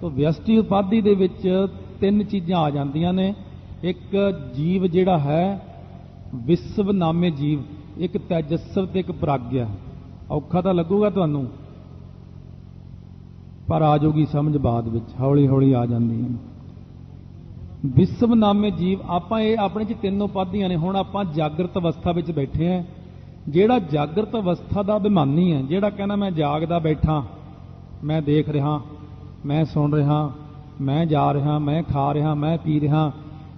ਤਾਂ ਵਿਅਸ਼ਟੀ ਉਪਾਧੀ ਦੇ ਵਿੱਚ 3 ਚੀਜ਼ਾਂ ਆ ਜਾਂਦੀਆਂ ਨੇ। ਇੱਕ ਜੀਵ ਜਿਹੜਾ ਹੈ ਵਿਸ਼ਵ ਨਾਮੇ ਜੀਵ, ਇੱਕ ਤੇਜਸਵ ਤੇ ਇੱਕ ਪ੍ਰਾਗਿਆ। ਔਖਾ ਤਾਂ ਲੱਗੂਗਾ ਤੁਹਾਨੂੰ, ਪਰ ਆ ਜਾਊਗੀ ਸਮਝ ਬਾਅਦ ਵਿੱਚ, ਹੌਲੀ ਹੌਲੀ ਆ ਜਾਂਦੀ ਹੈ। ਵਿਸ਼ਵ ਨਾਮੇ ਜੀਵ, ਆਪਾਂ ਇਹ ਆਪਣੇ 'ਚ 3 ਉਪਾਧੀਆਂ ਨੇ। ਹੁਣ ਆਪਾਂ ਜਾਗਰਤ ਅਵਸਥਾ ਵਿੱਚ ਬੈਠੇ ਹਾਂ। ਜਿਹੜਾ ਜਾਗਰਤ ਅਵਸਥਾ ਦਾ ਅਭਿਮਾਨੀ ਹੈ, ਜਿਹੜਾ ਕਹਿੰਦਾ ਮੈਂ ਜਾਗਦਾ ਬੈਠਾ, ਮੈਂ ਦੇਖ ਰਿਹਾ, ਮੈਂ ਸੁਣ ਰਿਹਾ, ਮੈਂ ਜਾ ਰਿਹਾ, ਮੈਂ ਖਾ ਰਿਹਾ, ਮੈਂ ਪੀ ਰਿਹਾ,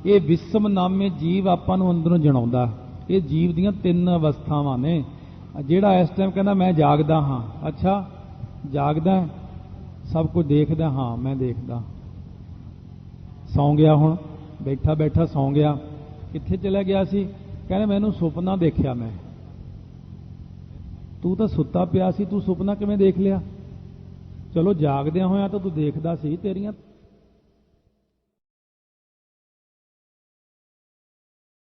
ਇਹ ਵਿਸ਼ਵ ਨਾਮੇ ਜੀਵ ਆਪਾਂ ਨੂੰ ਅੰਦਰੋਂ ਜਣਾਉਂਦਾ। ਇਹ ਜੀਵ ਦੀਆਂ 3 ਅਵਸਥਾਵਾਂ ਨੇ। ਜਿਹੜਾ ਇਸ ਟਾਈਮ ਕਹਿੰਦਾ ਮੈਂ ਜਾਗਦਾ ਹਾਂ, ਅੱਛਾ ਜਾਗਦਾ, ਸਭ ਕੁਝ ਦੇਖਦਾ, ਹਾਂ ਮੈਂ ਦੇਖਦਾ। ਸੌਂ ਗਿਆ, ਹੁਣ ਬੈਠਾ ਬੈਠਾ ਸੌਂ ਗਿਆ। ਕਿੱਥੇ ਚਲਾ ਗਿਆ ਸੀ? ਕਹਿੰਦੇ ਮੈਨੂੰ ਸੁਪਨਾ ਦੇਖਿਆ ਮੈਂ। ਤੂੰ ਤਾਂ ਸੁੱਤਾ ਪਿਆ ਸੀ, ਤੂੰ ਸੁਪਨਾ ਕਿਵੇਂ ਦੇਖ ਲਿਆ? ਚਲੋ ਜਾਗਦਿਆਂ ਹੋਇਆ ਤਾਂ ਤੂੰ ਦੇਖਦਾ ਸੀ, ਤੇਰੀਆਂ